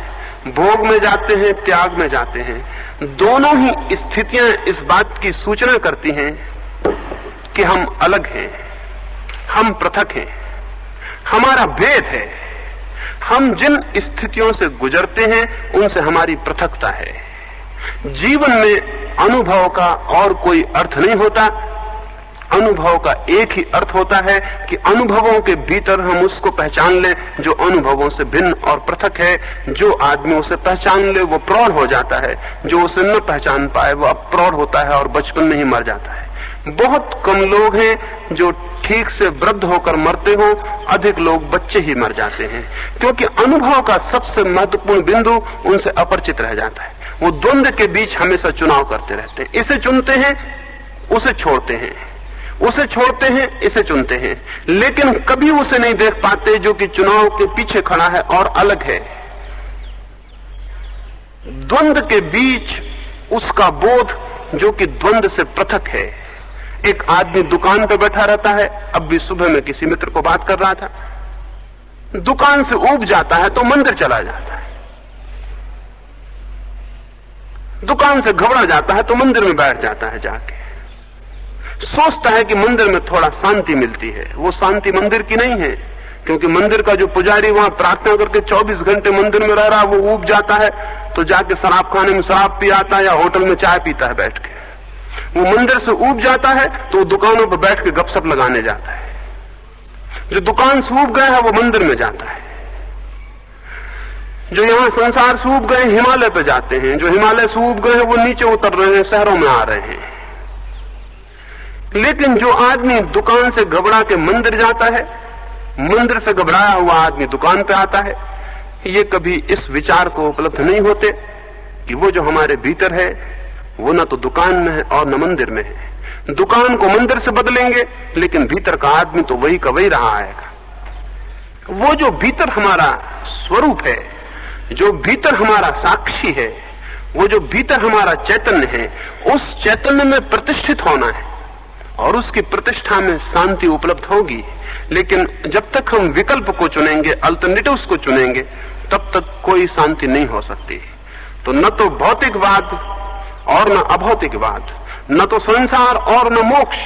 भोग में जाते हैं, त्याग में जाते हैं। दोनों ही स्थितियां इस बात की सूचना करती हैं कि हम अलग हैं, हम पृथक हैं, हमारा भेद है। हम जिन स्थितियों से गुजरते हैं उनसे हमारी पृथकता है। जीवन में अनुभव का और कोई अर्थ नहीं होता, अनुभव का एक ही अर्थ होता है कि अनुभवों के भीतर हम उसको पहचान लें जो अनुभवों से भिन्न और पृथक है। जो आदमी उसे पहचान ले वो प्रौढ़ हो जाता है, जो उसे न पहचान पाए वो अप्रौढ़ होता है और बचपन में ही मर जाता है। बहुत कम लोग हैं जो ठीक से वृद्ध होकर मरते हो, अधिक लोग बच्चे ही मर जाते हैं, क्योंकि अनुभव का सबसे महत्वपूर्ण बिंदु उनसे अपरिचित रह जाता है। वो द्वंद्व के बीच हमेशा चुनाव करते रहते हैं, इसे चुनते हैं उसे छोड़ते हैं, उसे छोड़ते हैं इसे चुनते हैं, लेकिन कभी उसे नहीं देख पाते जो कि चुनाव के पीछे खड़ा है और अलग है। द्वंद्व के बीच उसका बोध जो कि द्वंद्व से पृथक है। एक आदमी दुकान पर बैठा रहता है, अब भी सुबह में किसी मित्र को बात कर रहा था, दुकान से ऊब जाता है तो मंदिर चला जाता है, दुकान से घबरा जाता है तो मंदिर में बैठ जाता है, जाके सोचता है कि मंदिर में थोड़ा शांति मिलती है। वो शांति मंदिर की नहीं है, क्योंकि मंदिर का जो पुजारी वहां प्रार्थना करके 24 घंटे मंदिर में रह रहा, वो ऊब जाता है तो जाके शराब खाने में शराब पी आता है या होटल में चाय पीता है बैठ के। वो मंदिर से ऊब जाता है तो वो दुकानों पर बैठ के गपशप लगाने जाता है। जो दुकान से ऊब गया है वो मंदिर में जाता है। जो यहां संसार से ऊब गए हिमालय पे जाते हैं, जो हिमालय से ऊब गए हैं वो नीचे उतर रहे हैं, शहरों में आ रहे हैं। लेकिन जो आदमी दुकान से घबरा के मंदिर जाता है, मंदिर से घबराया हुआ आदमी दुकान पे आता है, ये कभी इस विचार को उपलब्ध नहीं होते कि वो जो हमारे भीतर है वो न तो दुकान में है और न मंदिर में है। दुकान को मंदिर से बदलेंगे लेकिन भीतर का आदमी तो वही का वही रहा आएगा। वो जो भीतर हमारा स्वरूप है, जो भीतर हमारा साक्षी है, वो जो भीतर हमारा चैतन्य है, उस चैतन्य में प्रतिष्ठित होना है और उसकी प्रतिष्ठा में शांति उपलब्ध होगी। लेकिन जब तक हम विकल्प को चुनेंगे, अल्टरनेटिव्स को चुनेंगे, तब तक कोई शांति नहीं हो सकती। तो न तो भौतिकवाद और न अभौतिकवाद, न तो संसार और न मोक्ष,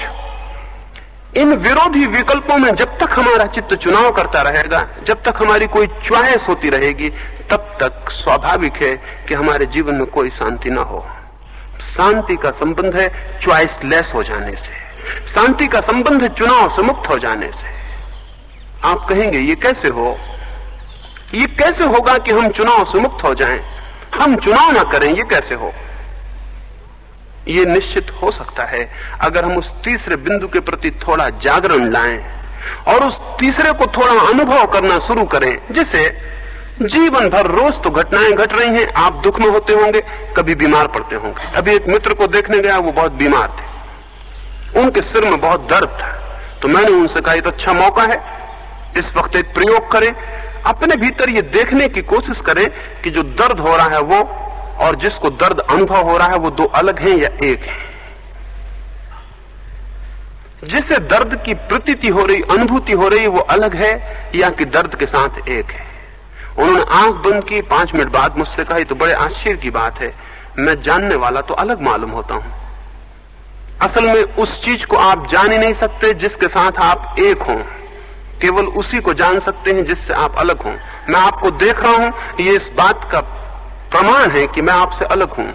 इन विरोधी विकल्पों में जब तक हमारा चित्त चुनाव करता रहेगा, जब तक हमारी कोई च्वाइस होती रहेगी, तब तक स्वाभाविक है कि हमारे जीवन में कोई शांति ना हो। शांति का संबंध है च्वाइसलेस हो जाने से, शांति का संबंध है चुनाव से मुक्त हो जाने से। आप कहेंगे ये कैसे हो? ये कैसे होगा कि हम चुनाव से मुक्त हो जाएं, हम चुनाव ना करें? ये कैसे हो? ये निश्चित हो सकता है अगर हम उस तीसरे बिंदु के प्रति थोड़ा जागरण लाएं और उस तीसरे को थोड़ा अनुभव करना शुरू करें। जिसे जीवन भर रोज तो घटनाएं घट रही हैं, आप दुख में होते होंगे, कभी बीमार पड़ते होंगे। अभी एक मित्र को देखने गया, वो बहुत बीमार थे, उनके सिर में बहुत दर्द था। तो मैंने उनसे कहा ये तो अच्छा मौका है, इस वक्त एक प्रयोग करें, अपने भीतर ये देखने की कोशिश करें कि जो दर्द हो रहा है वो और जिसको दर्द अनुभव हो रहा है वो दो अलग हैं या एक है। जिसे दर्द की प्रतीति हो रही, अनुभूति हो रही, वो अलग है या कि दर्द के साथ एक है। उन्होंने आंख बंद की, 5 मिनट बाद मुझसे कहा, तो बड़े आश्चर्य की बात है, मैं जानने वाला तो अलग मालूम होता हूं। असल में उस चीज को आप जान ही नहीं सकते जिसके साथ आप एक हों, केवल उसी को जान सकते हैं जिससे आप अलग हों। मैं आपको देख रहा हूं, ये इस बात का प्रमाण है कि मैं आपसे अलग हूं।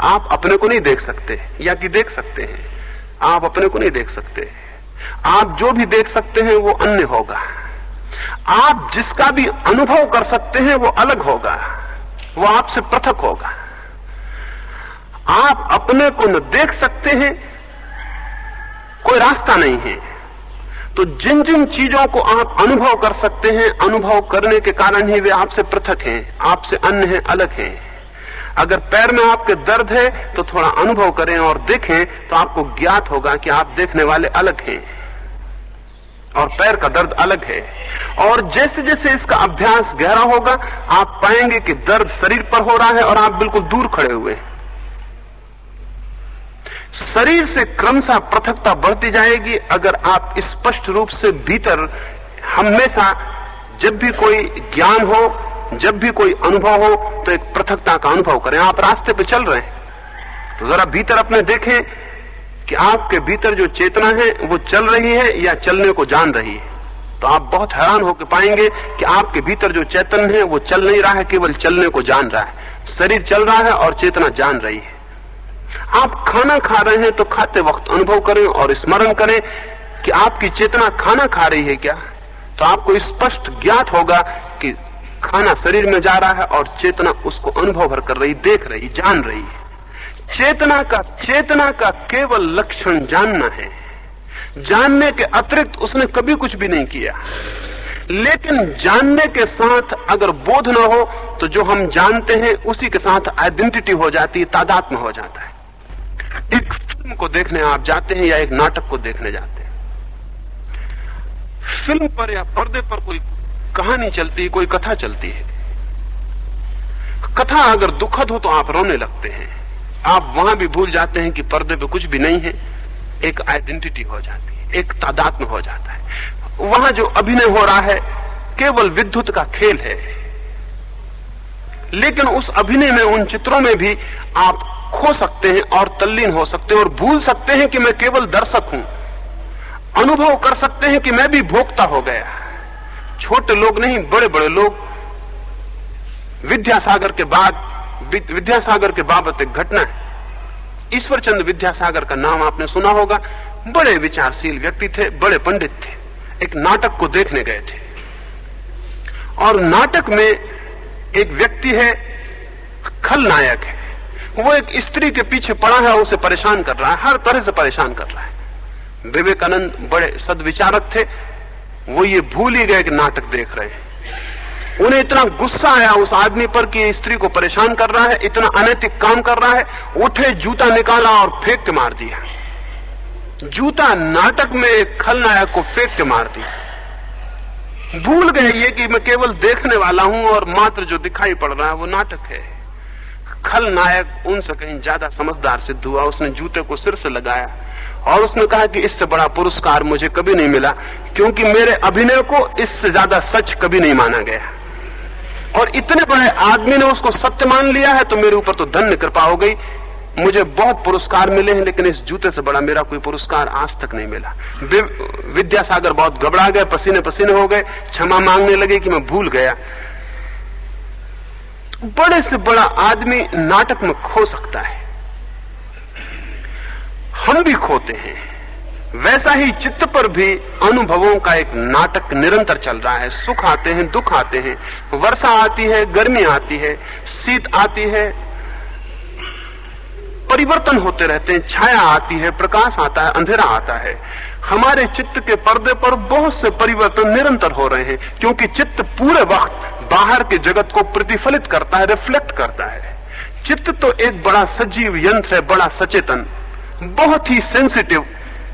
आप अपने को नहीं देख सकते, या कि देख सकते हैं, आप अपने को नहीं देख सकते। आप जो भी देख सकते हैं वो अन्य होगा। आप जिसका भी अनुभव कर सकते हैं वो अलग होगा, वो आपसे पृथक होगा। आप अपने को न देख सकते हैं, कोई रास्ता नहीं है। तो जिन जिन चीजों को आप अनुभव कर सकते हैं, अनुभव करने के कारण ही वे आपसे पृथक हैं, आपसे अन्य हैं, अलग हैं। अगर पैर में आपके दर्द है तो थोड़ा अनुभव करें और देखें, तो आपको ज्ञात होगा कि आप देखने वाले अलग हैं और पैर का दर्द अलग है। और जैसे जैसे इसका अभ्यास गहरा होगा, आप पाएंगे कि दर्द शरीर पर हो रहा है और आप बिल्कुल दूर खड़े हुए हैं। शरीर से क्रमशः पृथकता बढ़ती जाएगी अगर आप स्पष्ट रूप से भीतर हमेशा, जब भी कोई ज्ञान हो, जब भी कोई अनुभव हो, तो एक पृथकता का अनुभव करें। आप रास्ते पे चल रहे हैं तो जरा भीतर अपने देखें कि आपके भीतर जो चेतना है वो चल रही है या चलने को जान रही है। तो आप बहुत हैरान होकर पाएंगे कि आपके भीतर जो चैतन्य है वो चल नहीं रहा है, केवल चलने को जान रहा है। शरीर चल रहा है और चेतना जान रही है। आप खाना खा रहे हैं तो खाते वक्त अनुभव करें और स्मरण करें कि आपकी चेतना खाना खा रही है क्या। तो आपको स्पष्ट ज्ञात होगा कि खाना शरीर में जा रहा है और चेतना उसको अनुभव भर कर रही, देख रही, जान रही है। चेतना का केवल लक्षण जानना है। जानने के अतिरिक्त उसने कभी कुछ भी नहीं किया। लेकिन जानने के साथ अगर बोध न हो तो जो हम जानते हैं उसी के साथ आइडेंटिटी हो जाती है, तादात्म्य हो जाता है। एक फिल्म को देखने आप जाते हैं या एक नाटक को देखने जाते हैं, फिल्म पर या पर्दे पर कोई कहानी चलती है, कोई कथा चलती है। कथा अगर दुखद हो तो आप रोने लगते हैं, आप वहां भी भूल जाते हैं कि पर्दे पे कुछ भी नहीं है। एक आइडेंटिटी हो जाती है, एक तादात्म्य हो जाता है। वहां जो अभिनय हो रहा है केवल विद्युत का खेल है, लेकिन उस अभिनय में, उन चित्रों में भी आप खो सकते हैं और तल्लीन हो सकते हैं और भूल सकते हैं कि मैं केवल दर्शक हूं। अनुभव कर सकते हैं कि मैं भी भोक्ता हो गया। छोटे लोग नहीं, बड़े बड़े लोग। विद्यासागर के बाबत एक घटना है। ईश्वरचंद्र विद्यासागर का नाम आपने सुना होगा। बड़े विचारशील व्यक्ति थे, बड़े पंडित थे। एक नाटक को देखने गए थे और नाटक में एक व्यक्ति है, खलनायक है, वो एक स्त्री के पीछे पड़ा है, उसे परेशान कर रहा है, हर तरह से परेशान कर रहा है। विवेकानंद बड़े सद्विचारक थे, वो ये भूल ही गए कि नाटक देख रहे हैं। उन्हें इतना गुस्सा आया उस आदमी पर कि स्त्री को परेशान कर रहा है, इतना अनैतिक काम कर रहा है। उठे, जूता निकाला और फेंक के मार दिया। जूता नाटक में एक खलनायक को फेंक के मार दिया। भूल गए ये कि मैं केवल देखने वाला हूं और मात्र जो दिखाई पड़ रहा है वो नाटक है। खलनायक उनसे कहीं ज्यादा समझदार सिद्ध हुआ। उसने जूते को सिर से लगाया और उसने कहा कि इससे बड़ा पुरस्कार मुझे कभी नहीं मिला, क्योंकि मेरे अभिनय को इससे ज्यादा सच कभी नहीं माना गया। और इतने बड़े आदमी ने उसको सत्य मान लिया है तो मेरे ऊपर तो धन्य कृपा हो गई। मुझे बहुत पुरस्कार मिले हैं, लेकिन इस जूते से बड़ा मेरा कोई पुरस्कार आज तक नहीं मिला। विद्यासागर बहुत घबरा गए, पसीने पसीने हो गए, क्षमा मांगने लगे कि मैं भूल गया। बड़े से बड़ा आदमी नाटक में खो सकता है, हम भी खोते हैं। वैसा ही चित्त पर भी अनुभवों का एक नाटक निरंतर चल रहा है। सुख आते हैं, दुख आते हैं, वर्षा आती है, गर्मी आती है, शीत आती है, परिवर्तन होते रहते हैं, छाया आती है, प्रकाश आता है, अंधेरा आता है। हमारे चित्त के पर्दे पर बहुत से परिवर्तन निरंतर हो रहे हैं, क्योंकि चित्त पूरे वक्त बाहर के जगत को प्रतिफलित करता है, रिफ्लेक्ट करता है। चित्त तो एक बड़ा सजीव यंत्र है, बड़ा सचेतन, बहुत ही सेंसिटिव,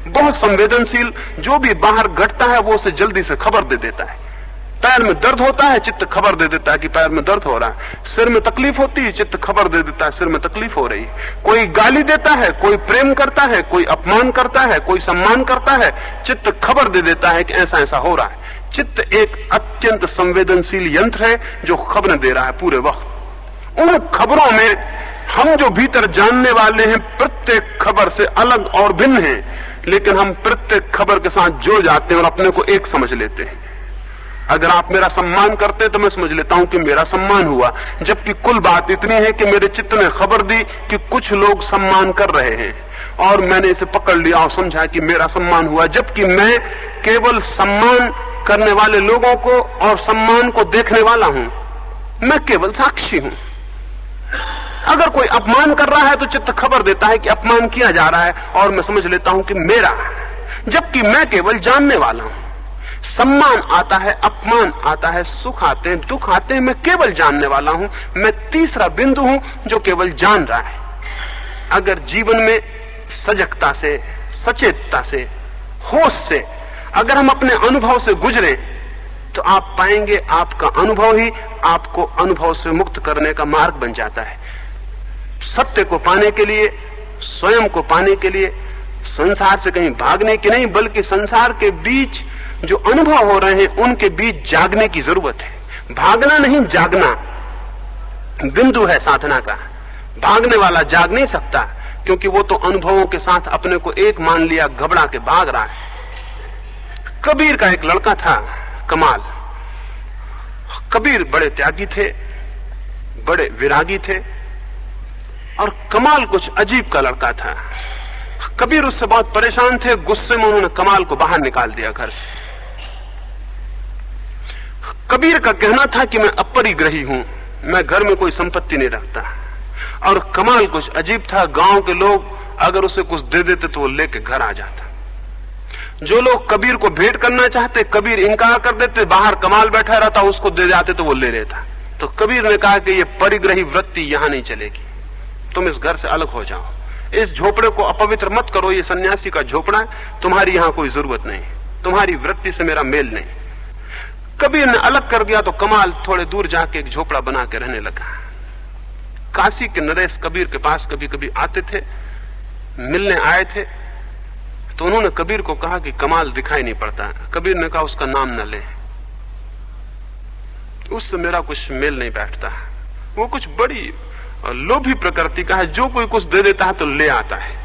बहुत संवेदनशील। जो भी बाहर घटता है वो उसे जल्दी से खबर दे देता है। पैर में दर्द होता है, चित्त खबर दे देता है कि पैर में दर्द हो रहा है। सिर में तकलीफ होती है, चित्त खबर दे देता है सिर में तकलीफ हो रही है। कोई गाली देता है, कोई प्रेम करता है, कोई अपमान करता है, कोई सम्मान करता है, चित्त खबर दे देता है कि ऐसा ऐसा हो रहा है। चित्त एक अत्यंत संवेदनशील यंत्र है जो खबरें दे रहा है पूरे वक्त। उन खबरों में हम जो भीतर जानने वाले हैं प्रत्येक खबर से अलग और भिन्न है, लेकिन हम प्रत्येक खबर के साथ जुड़ जाते हैं और अपने को एक समझ लेते हैं। अगर आप मेरा सम्मान करते हैं तो मैं समझ लेता हूं कि मेरा सम्मान हुआ, जबकि कुल बात इतनी है कि मेरे चित्त ने खबर दी कि कुछ लोग सम्मान कर रहे हैं और मैंने इसे पकड़ लिया और समझा कि मेरा सम्मान हुआ, जबकि मैं केवल सम्मान करने वाले लोगों को और सम्मान को देखने वाला हूं। मैं केवल साक्षी हूं। अगर कोई अपमान कर रहा है तो चित्त खबर देता है कि अपमान किया जा रहा है और मैं समझ लेता हूं कि मेरा, जबकि मैं केवल जानने वाला हूं। सम्मान आता है, अपमान आता है, सुख आते हैं, दुख आते हैं, मैं केवल जानने वाला हूं। मैं तीसरा बिंदु हूं जो केवल जान रहा है। अगर जीवन में सजगता से, सचेतता से, होश से अगर हम अपने अनुभव से गुजरे तो आप पाएंगे आपका अनुभव ही आपको अनुभव से मुक्त करने का मार्ग बन जाता है। सत्य को पाने के लिए, स्वयं को पाने के लिए संसार से कहीं भागने की नहीं, बल्कि संसार के बीच जो अनुभव हो रहे हैं उनके बीच जागने की जरूरत है। भागना नहीं, जागना बिंदु है साधना का। भागने वाला जाग नहीं सकता, क्योंकि वो तो अनुभवों के साथ अपने को एक मान लिया, घबरा के भाग रहा है। कबीर का एक लड़का था, कमाल। कबीर बड़े त्यागी थे, बड़े विरागी थे और कमाल कुछ अजीब का लड़का था। कबीर उससे बहुत परेशान थे। गुस्से में उन्होंने कमाल को बाहर निकाल दिया घर से। कबीर का कहना था कि मैं अपरिग्रही हूं, मैं घर में कोई संपत्ति नहीं रखता। और कमाल कुछ अजीब था, गांव के लोग अगर उसे कुछ दे देते तो वो लेके घर आ जाता। जो लोग कबीर को भेंट करना चाहते, कबीर इनकार कर देते, बाहर कमाल बैठा रहता, उसको दे जाते तो वो ले लेता। तो कबीर ने कहा कि ये परिग्रही वृत्ति यहां नहीं चलेगी, तुम इस घर से अलग हो जाओ, इस झोपड़े को अपवित्र मत करो, ये सन्यासी का झोपड़ा है, तुम्हारी यहां कोई जरूरत नहीं, तुम्हारी वृत्ति से मेरा मेल नहीं। कबीर ने अलग कर दिया तो कमाल थोड़े दूर जाके एक झोपड़ा बना के रहने लगा। काशी के नरेश कबीर के पास कभी कभी आते थे, मिलने आए थे, तो उन्होंने कबीर को कहा कि कमाल दिखाई नहीं पड़ता। कबीर ने कहा उसका नाम न ले, उससे मेरा कुछ मेल नहीं बैठता, वो कुछ बड़ी लोभी प्रकृति का है, जो कोई कुछ दे देता है तो ले आता है।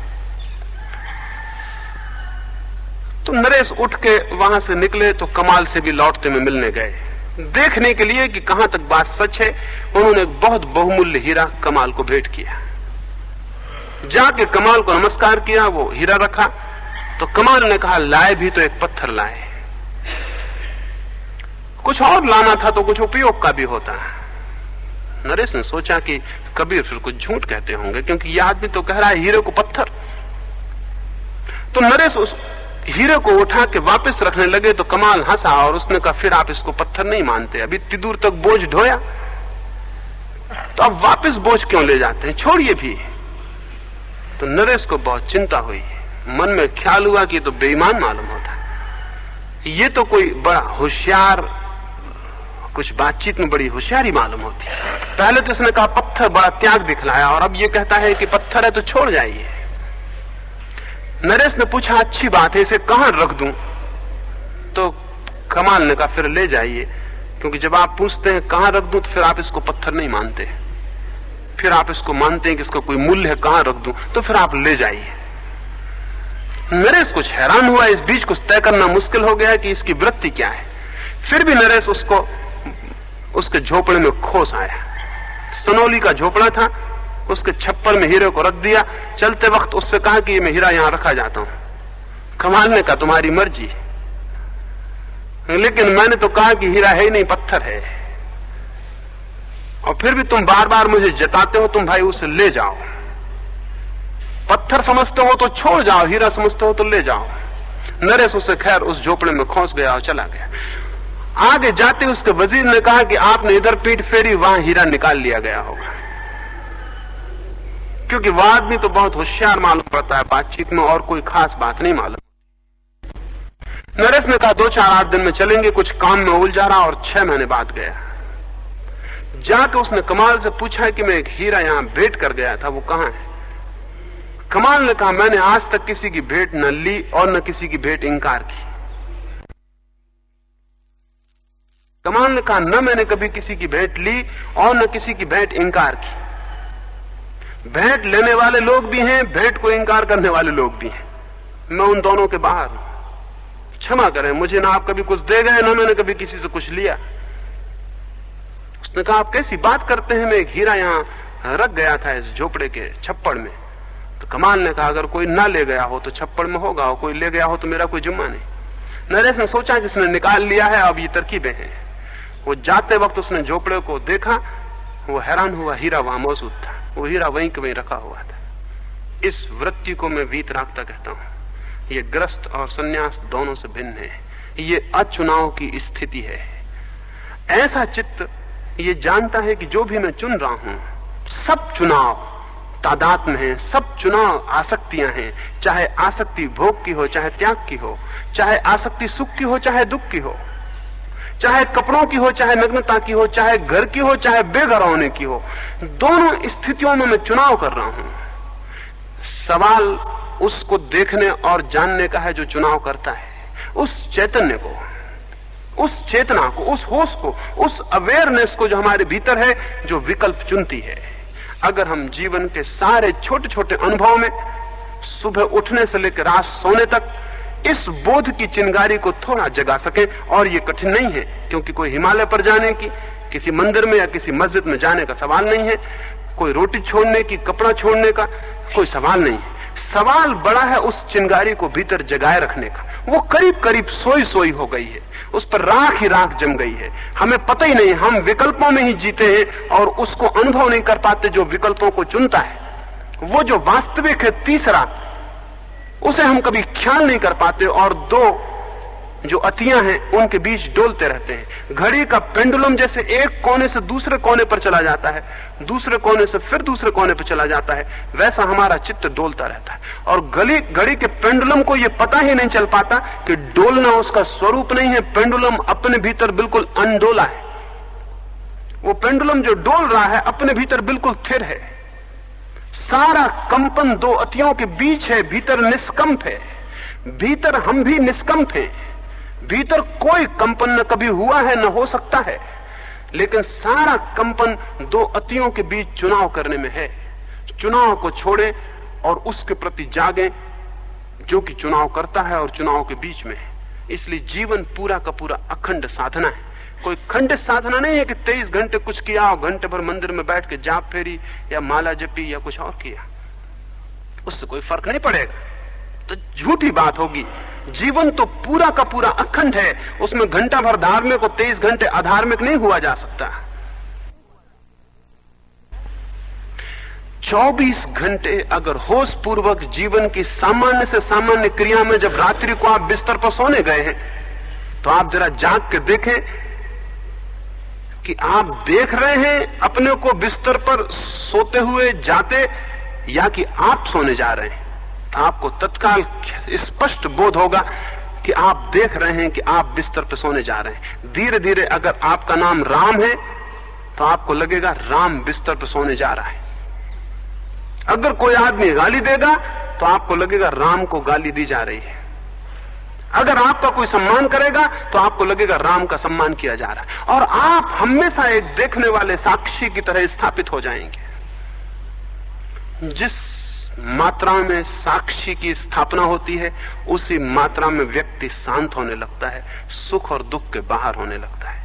तो नरेश उठ के वहां से निकले तो कमाल से भी लौटते में मिलने गए, देखने के लिए कि कहां तक बात सच है। उन्होंने एक बहुत बहुमूल्य हीरा कमाल को भेंट किया। जाके कमाल को नमस्कार किया, वो हीरा रखा, तो कमाल ने कहा लाए भी तो एक पत्थर लाए, कुछ और लाना था तो कुछ उपयोग का भी होता है। नरेश ने सोचा कि कबीर फिर कुछ झूठ कहते होंगे, क्योंकि यह आदमी तो कह रहा है हीरे को पत्थर। तो नरेश उस हीरे को उठा के वापस रखने लगे तो कमाल हंसा और उसने कहा फिर आप इसको पत्थर नहीं मानते, अभी इतनी दूर तक बोझ ढोया तो अब वापस बोझ क्यों ले जाते हैं, छोड़िए भी। तो नरेश को बहुत चिंता हुई, मन में ख्याल हुआ कि तो बेईमान मालूम होता, ये तो कोई बड़ा होशियार, कुछ बातचीत में बड़ी होशियारी मालूम होती। पहले तो उसने कहा पत्थर, बड़ा त्याग दिखलाया, और अब ये कहता है कि पत्थर है तो छोड़ जाइए। नरेश ने पूछा अच्छी बात है, इसे कहां रख दूं? तो कमाल ने कहा फिर ले जाइए, क्योंकि जब आप पूछते हैं कहां रख दूं तो फिर आप इसको पत्थर नहीं मानते, फिर आप इसको मानते हैं कि इसका कोई मूल्य है, कहां रख दूं, तो फिर आप ले जाइए। नरेश कुछ हैरान हुआ, इस बीच कुछ तय करना मुश्किल हो गया कि इसकी वृत्ति क्या है। फिर भी नरेश उसको उसके झोपड़े में खोस आया, सनोली का झोपड़ा था, उसके छप्पर में हीरे को रख दिया। चलते वक्त उससे कहा कि मैं हीरा यहां रखा जाता हूं। कमाल ने कहा तुम्हारी मर्जी, लेकिन मैंने तो कहा कि हीरा है ही नहीं, पत्थर है, और फिर भी तुम बार बार मुझे जताते हो, तुम भाई उसे ले जाओ, पत्थर समझते हो तो छोड़ जाओ, हीरा समझते हो तो ले जाओ। नरेश उसे खैर उस झोपड़े में खोस गया और चला गया। आगे जाते उसके वजीर ने कहा कि आपने इधर पीठ फेरी, वहां हीरा निकाल लिया गया होगा, क्योंकि वह आदमी तो बहुत होशियार मालूम पड़ता है बातचीत में, और कोई खास बात नहीं मालूम। नरेश ने कहा 2-4-8 दिन में चलेंगे, कुछ काम में उलझा रहा, और 6 महीने बाद गया। जाके उसने कमाल से पूछा कि मैं एक हीरा यहां भेंट कर गया था, वो कहां है? कमाल ने कहा मैंने आज तक किसी की भेंट न ली और न किसी की भेंट इंकार की। कमाल ने कहा न मैंने कभी किसी की भेंट ली और न किसी की भेंट इंकार की। भेंट लेने वाले लोग भी हैं, भेंट को इंकार करने वाले लोग भी हैं, मैं उन दोनों के बाहर हूं। क्षमा करें, मुझे ना आप कभी कुछ दे गए, ना मैंने कभी किसी से कुछ लिया। उसने कहा आप कैसी बात करते हैं, मैं एक हीरा यहां रख गया था इस झोपड़े के छप्पड़ में। तो कमाल ने कहा अगर कोई ना ले गया हो तो छप्पड़ में होगा, और कोई ले गया हो तो मेरा कोई जुम्मा नहीं। नरेश ने सोचा कि इसने निकाल लिया है, अब ये तरकीबें हैं। वो जाते वक्त उसने झोपड़े को देखा, वो हैरान हुआ, हीरा वहां मौजूद था, वो हीरा वहीं के वहीं रखा हुआ था। इस वृत्ति को मैं वीतरागता कहता हूं। ये ग्रस्त और सन्यास दोनों से भिन्न है, ये अचुनाव की स्थिति है। ऐसा चित्त ये जानता है कि जो भी मैं चुन रहा हूं, सब चुनाव तादाद में है, सब चुनाव आसक्तियां हैं, चाहे आसक्ति भोग की हो, चाहे त्याग की हो, चाहे आसक्ति सुख की हो, चाहे दुख की हो, चाहे कपड़ों की हो, चाहे नग्नता की हो, चाहे घर की हो, चाहे बेघर होने की हो। दोनों स्थितियों में मैं चुनाव कर रहा हूं। सवाल उसको देखने और जानने का है जो चुनाव करता है, उस चैतन्य को, उस चेतना को, उस होश को, उस अवेयरनेस को जो हमारे भीतर है, जो विकल्प चुनती है। अगर हम जीवन के सारे छोटे छोटे अनुभवों में सुबह उठने से लेकर रात सोने तक इस बोध की चिंगारी को थोड़ा जगा सके, और ये कठिन नहीं है, क्योंकि कोई हिमालय पर जाने की, किसी मंदिर में या किसी मस्जिद में जाने का सवाल नहीं है, कोई रोटी छोड़ने की, कपड़ा छोड़ने का कोई सवाल नहीं है। सवाल बड़ा है उस चिंगारी को भीतर जगाए रखने का। वो करीब करीब सोई सोई हो गई है, उस पर राख ही राख जम गई है, हमें पता ही नहीं, हम विकल्पों में ही जीते हैं और उसको अनुभव नहीं कर पाते जो विकल्पों को चुनता है। वो जो वास्तविक है तीसरा, उसे हम कभी ख्याल नहीं कर पाते, और दो जो अतियां हैं उनके बीच डोलते रहते हैं। घड़ी का पेंडुलम जैसे एक कोने से दूसरे कोने पर चला जाता है, दूसरे कोने से फिर दूसरे कोने पर चला जाता है, वैसा हमारा चित्त डोलता रहता है। और घड़ी के पेंडुलम को यह पता ही नहीं चल पाता कि डोलना उसका स्वरूप नहीं है, पेंडुलम अपने भीतर बिल्कुल अनडोला है। वो पेंडुलम जो डोल रहा है अपने भीतर बिल्कुल स्थिर है। सारा कंपन दो अतियों के बीच है, भीतर निष्कंप है, भीतर हम भी निष्कंप हैं, भीतर कोई कंपन न कभी हुआ है न हो सकता है, लेकिन सारा कंपन दो अतियों के बीच चुनाव करने में है। चुनाव को छोड़े और उसके प्रति जागे जो कि चुनाव करता है और चुनाव के बीच में है। इसलिए जीवन पूरा का पूरा अखंड साधना है, कोई खंडित साधना नहीं है कि 23 घंटे कुछ किया और घंटे भर मंदिर में बैठ के जाप फेरी या माला जपी या कुछ और किया। उससे कोई फर्क नहीं पड़ेगा, तो झूठी बात होगी। जीवन तो पूरा का पूरा अखंड है, उसमें घंटा भर धार्मिक और 23 घंटे अधार्मिक नहीं हुआ जा सकता। 24 घंटे अगर होश पूर्वक जीवन की सामान्य से सामान्य क्रिया में, जब रात्रि को आप बिस्तर पर सोने गए हैं, तो आप जरा जाग के देखें कि आप देख रहे हैं अपने को बिस्तर पर सोते हुए जाते, या कि आप सोने जा रहे हैं। आपको तत्काल स्पष्ट बोध होगा कि आप देख रहे हैं कि आप बिस्तर पर सोने जा रहे हैं। धीरे धीरे अगर आपका नाम राम है तो आपको लगेगा राम बिस्तर पर सोने जा रहा है। अगर कोई आदमी गाली देगा तो आपको लगेगा राम को गाली दी जा रही है। अगर आपका कोई सम्मान करेगा तो आपको लगेगा राम का सम्मान किया जा रहा है। और आप हमेशा एक देखने वाले साक्षी की तरह स्थापित हो जाएंगे। जिस मात्रा में साक्षी की स्थापना होती है, उसी मात्रा में व्यक्ति शांत होने लगता है, सुख और दुख के बाहर होने लगता है।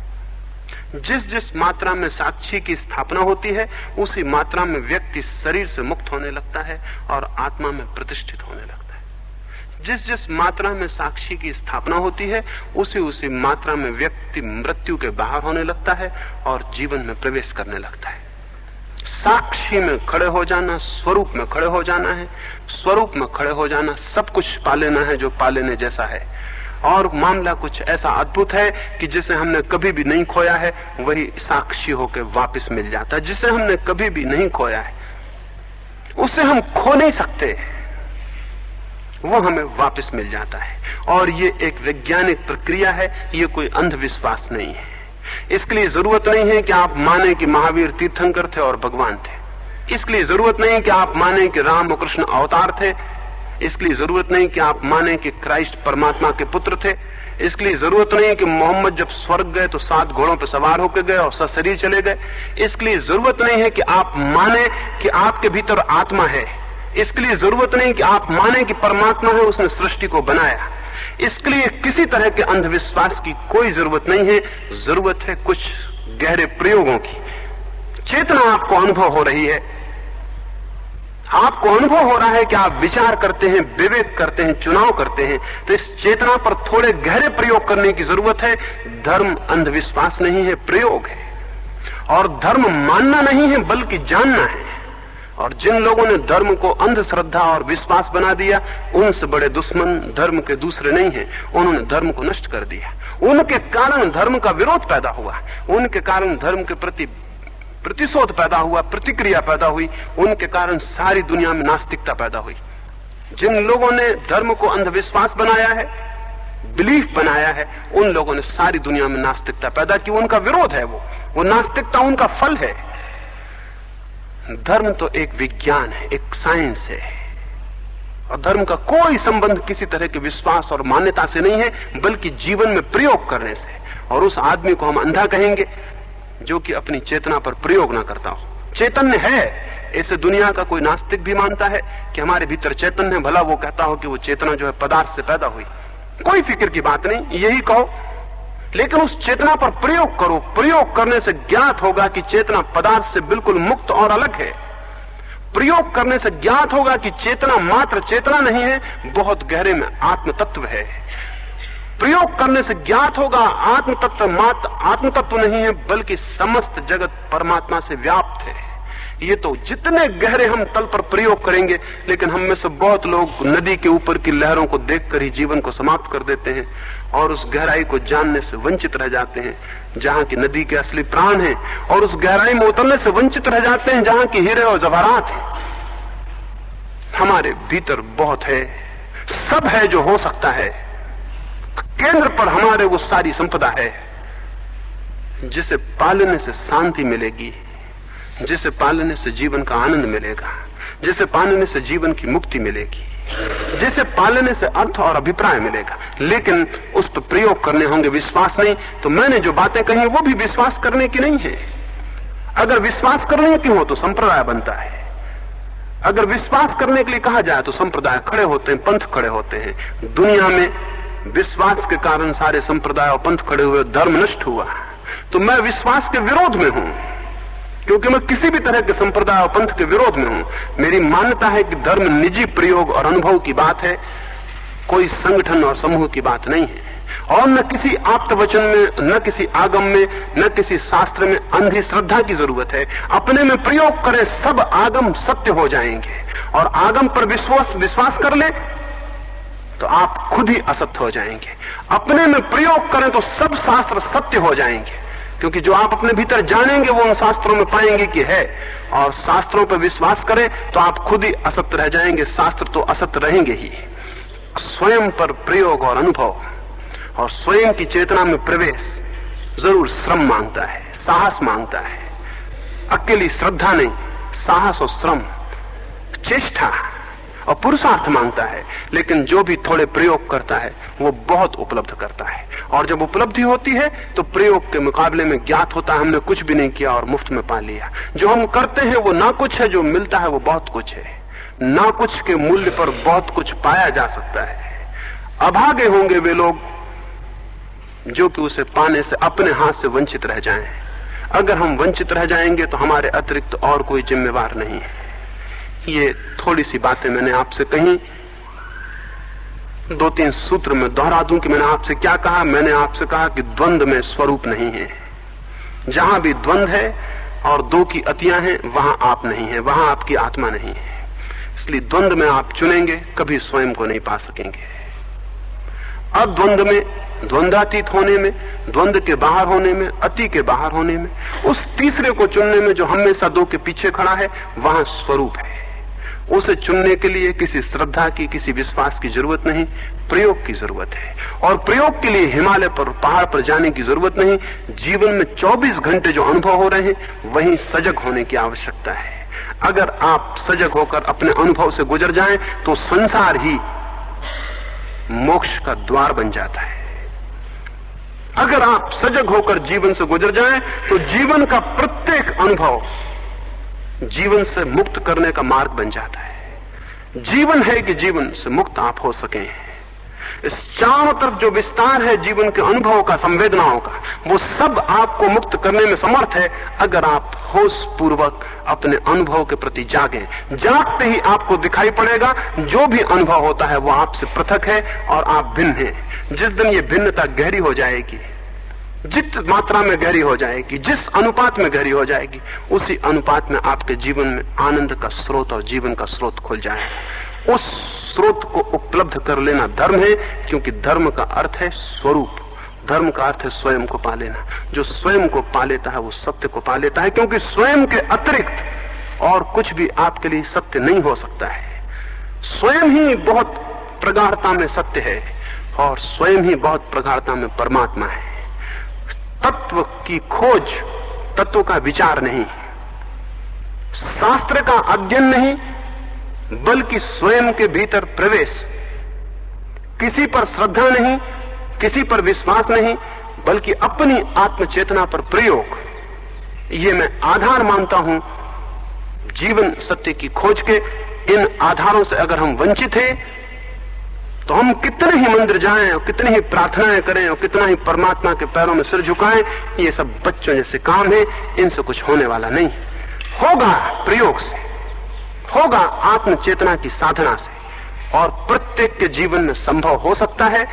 जिस जिस मात्रा में साक्षी की स्थापना होती है, उसी मात्रा में व्यक्ति शरीर से मुक्त होने लगता है और आत्मा में प्रतिष्ठित होने लगता है। जिस जिस मात्रा में साक्षी की स्थापना होती है, उसी उसी मात्रा में व्यक्ति मृत्यु के बाहर होने लगता है और जीवन में प्रवेश करने लगता है। साक्षी में खड़े हो जाना स्वरूप में खड़े हो जाना है। स्वरूप में खड़े हो जाना सब कुछ पा लेना है जो पा लेने जैसा है। और मामला कुछ ऐसा अद्भुत है कि जिसे हमने कभी भी नहीं खोया है, वही साक्षी होकर वापस मिल जाता है। जिसे हमने कभी भी नहीं खोया है, उसे हम खो नहीं सकते, वो हमें वापस मिल जाता है। और ये एक वैज्ञानिक प्रक्रिया है, ये कोई अंधविश्वास नहीं है। इसके लिए जरूरत नहीं है कि आप माने कि महावीर तीर्थंकर थे और भगवान थे। इसके लिए जरूरत नहीं कि आप माने कि राम और कृष्ण अवतार थे। इसके लिए जरूरत नहीं कि आप माने कि क्राइस्ट परमात्मा के पुत्र थे। इसके लिए जरूरत नहीं कि मोहम्मद जब स्वर्ग गए तो 7 घोड़ों पर सवार होकर गए और सशरीर चले गए। इसके लिए जरूरत नहीं है कि आप माने कि आपके भीतर आत्मा है। इसके लिए जरूरत नहीं कि आप माने कि परमात्मा है, उसने सृष्टि को बनाया। इसके लिए किसी तरह के अंधविश्वास की कोई जरूरत नहीं है। जरूरत है कुछ गहरे प्रयोगों की। चेतना आपको अनुभव हो रही है, आपको अनुभव हो रहा है कि आप विचार करते हैं, विवेक करते हैं, चुनाव करते हैं, तो इस चेतना पर थोड़े गहरे प्रयोग करने की जरूरत है। धर्म अंधविश्वास नहीं है, प्रयोग है। और धर्म मानना नहीं है बल्कि जानना है। और जिन लोगों ने धर्म को अंधश्रद्धा और विश्वास बना दिया, उनसे बड़े दुश्मन धर्म के दूसरे नहीं हैं। उन्होंने धर्म को नष्ट कर दिया। उनके कारण धर्म का विरोध पैदा हुआ, उनके कारण धर्म के प्रति प्रतिशोध पैदा हुआ, प्रतिक्रिया पैदा हुई। उनके कारण सारी दुनिया में नास्तिकता पैदा हुई। जिन लोगों ने धर्म को अंधविश्वास बनाया है, बिलीफ बनाया है, उन लोगों ने सारी दुनिया में नास्तिकता पैदा की। उनका विरोध है, वो नास्तिकता उनका फल है। धर्म तो एक विज्ञान है, एक साइंस है। और धर्म का कोई संबंध किसी तरह के विश्वास और मान्यता से नहीं है, बल्कि जीवन में प्रयोग करने से। और उस आदमी को हम अंधा कहेंगे जो कि अपनी चेतना पर प्रयोग ना करता हो। चैतन्य है, ऐसे दुनिया का कोई नास्तिक भी मानता है कि हमारे भीतर चैतन्य है। भला वो कहता हो कि वो चेतना जो है पदार्थ से पैदा हुई, कोई फिक्र की बात नहीं, यही कहो। लेकिन उस चेतना पर प्रयोग करो। प्रयोग करने से ज्ञात होगा कि चेतना पदार्थ से बिल्कुल मुक्त और अलग है। प्रयोग करने से ज्ञात होगा कि चेतना मात्र चेतना नहीं है, बहुत गहरे में आत्म तत्व है। प्रयोग करने से ज्ञात होगा आत्म तत्व मात्र आत्म तत्व नहीं है, बल्कि समस्त जगत परमात्मा से व्याप्त है। ये तो जितने गहरे हम तल पर प्रयोग करेंगे, लेकिन हम में से बहुत लोग नदी के ऊपर की लहरों को देखकर ही जीवन को समाप्त कर देते हैं और उस गहराई को जानने से वंचित रह जाते हैं जहां की नदी के असली प्राण हैं, और उस गहराई में उतरने से वंचित रह जाते हैं जहां की हीरे और जवाहरात हैं। हमारे भीतर बहुत है, सब है जो हो सकता है। केंद्र पर हमारे वो सारी संपदा है जिसे पालने से शांति मिलेगी, जिसे पालने से जीवन का आनंद मिलेगा, जिसे पालने से जीवन की मुक्ति मिलेगी, जिसे पालने से अर्थ और अभिप्राय मिलेगा। लेकिन उस पर प्रयोग करने होंगे, विश्वास नहीं। तो मैंने जो बातें कही वो भी विश्वास करने की नहीं है। अगर विश्वास करने की हो तो संप्रदाय बनता है। अगर विश्वास करने के लिए कहा जाए तो संप्रदाय खड़े होते हैं, पंथ खड़े होते हैं। दुनिया में विश्वास के कारण सारे संप्रदाय और पंथ खड़े हुए, धर्म नष्ट हुआ। तो मैं विश्वास के विरोध में हूं, क्योंकि मैं किसी भी तरह के संप्रदाय और पंथ के विरोध में हूं। मेरी मान्यता है कि धर्म निजी प्रयोग और अनुभव की बात है, कोई संगठन और समूह की बात नहीं है। और न किसी आप्त वचन में, न किसी आगम में, न किसी शास्त्र में अंधी श्रद्धा की जरूरत है। अपने में प्रयोग करें, सब आगम सत्य हो जाएंगे। और आगम पर विश्वास कर ले तो आप खुद ही असत्य हो जाएंगे। अपने में प्रयोग करें तो सब शास्त्र सत्य हो जाएंगे, क्योंकि जो आप अपने भीतर जानेंगे वो उन शास्त्रों में पाएंगे कि है। और शास्त्रों पर विश्वास करें तो आप खुद ही असत्य रह जाएंगे, शास्त्र तो असत्य रहेंगे ही। स्वयं पर प्रयोग और अनुभव और स्वयं की चेतना में प्रवेश जरूर श्रम मांगता है, साहस मांगता है। अकेली श्रद्धा नहीं, साहस और श्रम, चेष्टा और पुरुषार्थ मांगता है। लेकिन जो भी थोड़े प्रयोग करता है वो बहुत उपलब्ध करता है। और जब उपलब्धि होती है तो प्रयोग के मुकाबले में ज्ञात होता है हमने कुछ भी नहीं किया और मुफ्त में पा लिया। जो हम करते हैं वो ना कुछ है, जो मिलता है वो बहुत कुछ है। ना कुछ के मूल्य पर बहुत कुछ पाया जा सकता है। अभागे होंगे वे लोग जो कि उसे पाने से अपने हाथ से वंचित रह जाएं। अगर हम वंचित रह जाएंगे तो हमारे अतिरिक्त और कोई जिम्मेवार नहीं है। ये थोड़ी सी बातें मैंने आपसे कही, 2-3 सूत्र में दोहरा दूं कि मैंने आपसे क्या कहा। मैंने आपसे कहा कि द्वंद्व में स्वरूप नहीं है। जहां भी द्वंद्व है और दो की अतियां हैं वहां आप नहीं है, वहां आपकी आत्मा नहीं है। इसलिए द्वंद्व में आप चुनेंगे कभी स्वयं को नहीं पा सकेंगे। अद्वंद्व में, द्वंद्वातीत होने में, द्वंद्व के बाहर होने में, अति के बाहर होने में, उस तीसरे को चुनने में जो हमेशा दो के पीछे खड़ा है, वहां स्वरूप है। उसे चुनने के लिए किसी श्रद्धा की, किसी विश्वास की जरूरत नहीं, प्रयोग की जरूरत है। और प्रयोग के लिए हिमालय पर, पहाड़ पर जाने की जरूरत नहीं। जीवन में 24 घंटे जो अनुभव हो रहे हैं वहीं सजग होने की आवश्यकता है। अगर आप सजग होकर अपने अनुभव से गुजर जाएं तो संसार ही मोक्ष का द्वार बन जाता है। अगर आप सजग होकर जीवन से गुजर जाएं तो जीवन का प्रत्येक अनुभव जीवन से मुक्त करने का मार्ग बन जाता है। जीवन है कि जीवन से मुक्त आप हो सकें। इस चारों तरफ जो विस्तार है जीवन के अनुभवों का, संवेदनाओं का, वो सब आपको मुक्त करने में समर्थ है अगर आप होश पूर्वक अपने अनुभव के प्रति जागें। जागते ही आपको दिखाई पड़ेगा जो भी अनुभव होता है वो आपसे पृथक है और आप भिन्न हैं। जिस दिन ये भिन्नता गहरी हो जाएगी, जित मात्रा में गहरी हो जाएगी, जिस अनुपात में गहरी हो जाएगी, उसी अनुपात में आपके जीवन में आनंद का स्रोत और जीवन का स्रोत खुल जाएगा। उस स्रोत को उपलब्ध कर लेना धर्म है, क्योंकि धर्म का अर्थ है स्वरूप, धर्म का अर्थ है स्वयं को पा लेना। जो स्वयं को पा लेता है वो सत्य को पा लेता है, क्योंकि स्वयं के अतिरिक्त और कुछ भी आपके लिए सत्य नहीं हो सकता है। स्वयं ही बहुत प्रगाढ़ता में सत्य है और स्वयं ही बहुत प्रगाढ़ता में परमात्मा है। तत्व की खोज, तत्व का विचार नहीं, शास्त्र का अध्ययन नहीं, बल्कि स्वयं के भीतर प्रवेश। किसी पर श्रद्धा नहीं, किसी पर विश्वास नहीं, बल्कि अपनी आत्मचेतना पर प्रयोग। ये मैं आधार मानता हूं जीवन सत्य की खोज के। इन आधारों से अगर हम वंचित हैं तो हम कितने ही मंदिर जाएं और कितनी ही प्रार्थनाएं करें और कितना ही परमात्मा के पैरों में सिर झुकाएं, ये सब बच्चों जैसे काम है, इनसे कुछ होने वाला नहीं। होगा प्रयोग से, होगा आत्मचेतना की साधना से, और प्रत्येक के जीवन में संभव हो सकता है।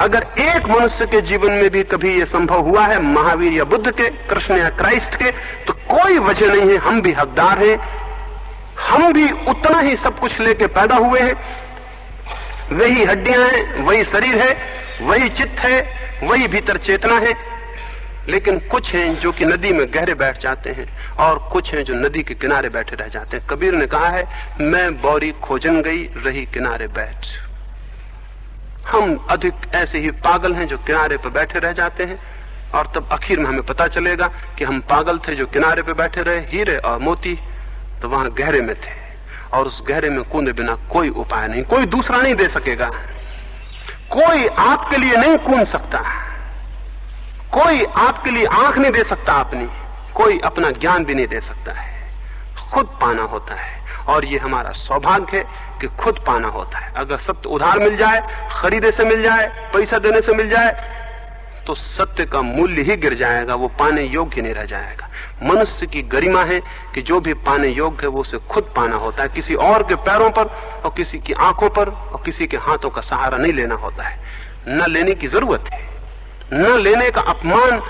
अगर एक मनुष्य के जीवन में भी कभी यह संभव हुआ है, महावीर या बुद्ध के, कृष्ण या क्राइस्ट के, तो कोई वजह नहीं है, हम भी हकदार हैं। हम भी उतना ही सब कुछ लेके पैदा हुए हैं। वही हड्डियां हैं, वही शरीर है, वही चित्त है, वही भीतर चेतना है। लेकिन कुछ हैं जो कि नदी में गहरे बैठ जाते हैं और कुछ हैं जो नदी के किनारे बैठे रह जाते हैं। कबीर ने कहा है, मैं बौरी खोजन गई रही किनारे बैठ। हम अधिक ऐसे ही पागल हैं जो किनारे पर बैठे रह जाते हैं, और तब आखिर में हमें पता चलेगा कि हम पागल थे जो किनारे पर बैठे रहे। हीरे और मोती तो वहां गहरे में थे, और उस गहरे में कूदे बिना कोई उपाय नहीं, कोई दूसरा नहीं दे सकेगा। कोई आपके लिए नहीं कूद सकता, कोई आपके लिए आंख नहीं दे सकता अपनी, कोई अपना ज्ञान भी नहीं दे सकता है। खुद पाना होता है, और ये हमारा सौभाग्य है कि खुद पाना होता है। अगर सत्य उधार मिल जाए, खरीदे से मिल जाए, पैसा देने से मिल जाए, तो सत्य का मूल्य ही गिर जाएगा, वो पाने योग्य नहीं रह जाएगा। मनुष्य की गरिमा है कि जो भी पाने योग्य है वो उसे खुद पाना होता है, किसी और के पैरों पर और किसी की आंखों पर और किसी के हाथों का सहारा नहीं लेना होता है। न लेने की जरूरत है, न लेने का अपमान,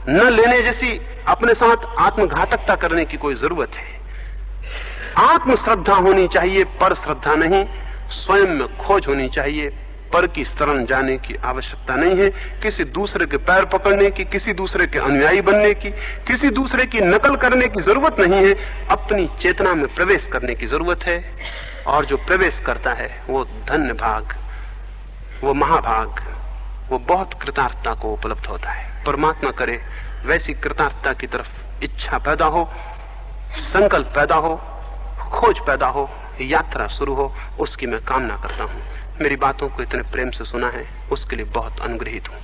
न लेने जैसी अपने साथ आत्मघातकता करने की कोई जरूरत है। आत्म श्रद्धा होनी चाहिए, पर श्रद्धा नहीं। स्वयं में खोज होनी चाहिए, पर की शरण जाने की आवश्यकता नहीं है। किसी दूसरे के पैर पकड़ने की, किसी दूसरे के अनुयायी बनने की, किसी दूसरे की नकल करने की जरूरत नहीं है। अपनी चेतना में प्रवेश करने की जरूरत है, और जो प्रवेश करता है वो धन्य भाग, वो महाभाग, वो बहुत कृतार्थता को उपलब्ध होता है। परमात्मा करे वैसी कृतार्थता की तरफ इच्छा पैदा हो, संकल्प पैदा हो, खोज पैदा हो, यात्रा शुरू हो, उसकी मैं कामना करता हूं। मेरी बातों को इतने प्रेम से सुना है उसके लिए बहुत अनुग्रहित हूं।